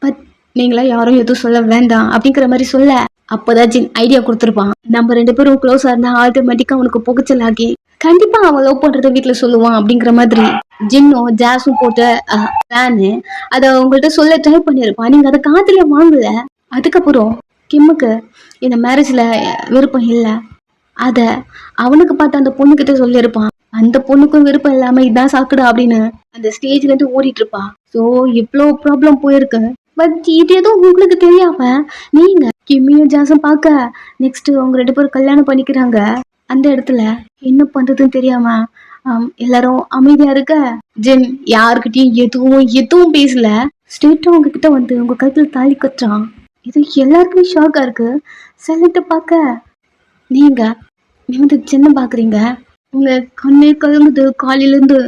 பட் நீங்களா யாரும் எதுவும் சொல்ல வேண்டாம் அப்படிங்கிற மாதிரி சொல்ல. அப்போதான் ஜின் ஐடியா கொடுத்துருப்பான், நம்ம 2 பேரும் க்ளோஸா இருந்தா ஆட்டோமேட்டிக்கா அவனுக்கு புகைச்சல் ஆகி கண்டிப்பா அவன் லவ் பண்றத வீட்டுல சொல்லுவான் அப்படிங்கிற மாதிரி ஜின்னும் ஜாஸும் போட்ட பிளானு அதை உங்கள்கிட்ட சொல்ல ட்ரை பண்ணியிருப்பான். நீங்க அதை காதுல வாங்கல. அதுக்கப்புறம் கிம்முக்கு இந்த மேரேஜ்ல விருப்பம் இல்லை, அத அவனுக்கு பார்த்து அந்த பொண்ணுகிட்ட சொல்லியிருப்பான். அந்த பொண்ணுக்கும் விருப்பம் இல்லாம இதான் சாக்குடா அப்படின்னு அந்த ஸ்டேஜ்ல இருந்து ஓடிட்டு இருப்பா. ஸோ இவ்வளோ ப்ராப்ளம் போயிருக்கு. பட் இது எதுவும் உங்களுக்கு தெரியாம நீங்க கிம்மியும் ஜாஸும் பார்க்க நெக்ஸ்ட் அவங்க 2 பேரும் கல்யாணம் பண்ணிக்கிறாங்க. அந்த இடத்துல என்ன பண்றதுன்னு தெரியாம எல்லாரும் அமைதியா இருக்க. ஜென் யாருக்கிட்டையும் எதுவும் பேசல, ஸ்ட்ரெயிட்டா உங்க கிட்ட வந்து உங்க கழுத்துல தாலி கட்டுறான். இது எல்லாருக்குமே ஷாக்கா இருக்கு. சைலண்ட்டை பார்க்க நீங்க நிமிந்து சின்ன பாக்குறீங்க, உங்க கண்ணே கலங்குது, காலையில இருந்து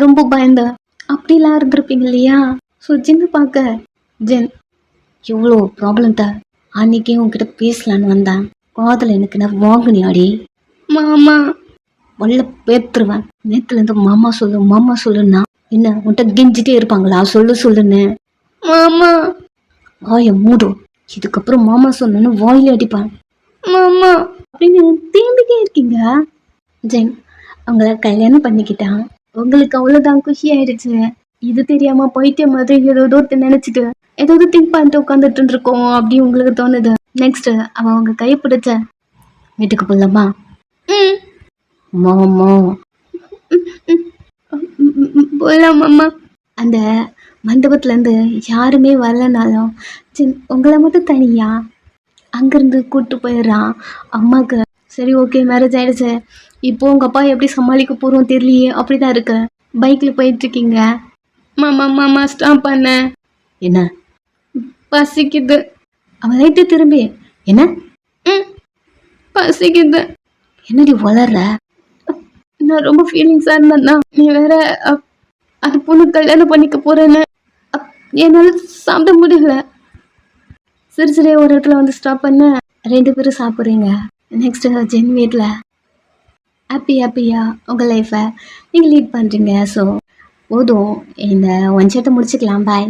ரொம்ப பயந்த அப்படிலாம் இருந்திருப்பீங்க இல்லையா. ஸோ ஜின்னு பார்க்க ஜென் எவ்வளோ ப்ராப்ளம் தான் அன்னைக்கே உங்ககிட்ட பேசலான்னு வந்தேன், காதல் எனக்கு நான் வாங்கினியாடி மாமா வல்ல பேத்துருவேன். நேத்துல இருந்து மாமா சொல்லுன்னா என்ன உன்கிட்ட கெஞ்சிட்டே இருப்பாங்களா, சொல்லுன்னு மாமா வாய மூடும், இதுக்கப்புறம் மாமா சொன்னு வாயில அடிப்பான் மாமா அப்படின்னு தேம்பிட்டே இருக்கீங்க. ஜென் அவங்கள கல்யாணம் பண்ணிக்கிட்டான், உங்களுக்கு அவ்வளோதான் குஷி ஆயிடுச்சு. இது தெரியாம பைத்தியம் மாதிரி ஏதோ நினைச்சிட்டு ஏதாவது திங்க் பண்ணிட்டு உட்காந்துட்டு இருக்கோம் அப்படி உங்களுக்கு தோணுது. நெக்ஸ்ட் அவன் அவங்க கையை பிடிச்ச வீட்டுக்கு போலாமா மாமா போலாமாம்மா. அந்த மண்டபத்துல இருந்து யாருமே வரலனாலும் உங்களை மட்டும் தனியா அங்கிருந்து கூப்பிட்டு போயிடுறான் அம்மாக்கு. சரி ஓகே மேரேஜ் ஆயிடுச்சு, இப்போ உங்க அப்பா எப்படி சமாளிக்க போறோம் தெரியலையே அப்படிதான் இருக்கு. பைக்ல போயிட்டு இருக்கீங்க. மாமா ஸ்டாப் பண்ண, என்ன பசிக்குது. அவன் லைட்டு திரும்பி என்ன பசிக்குது, என்னடி வளர்ற, நான் ரொம்ப ஃபீலிங்ஸா இருந்தேன்னா நீ வேற அது பொண்ணு கல்யாணம் பண்ணிக்க போறேன்னு என்னால சாப்பிட முடியல. சரி ஒரு இடத்துல வந்து ஸ்டாப் பண்ண 2 பேரும் சாப்பிட்றீங்க. நெக்ஸ்ட் ஜென் வீட்டில் ஹாப்பியா உங்கள் லைஃப்பை நீங்கள் லீட் பண்ணுறீங்க. ஸோ போதும், இந்த ஒன் ஷாட்டை முடிச்சுக்கலாம். பாய்.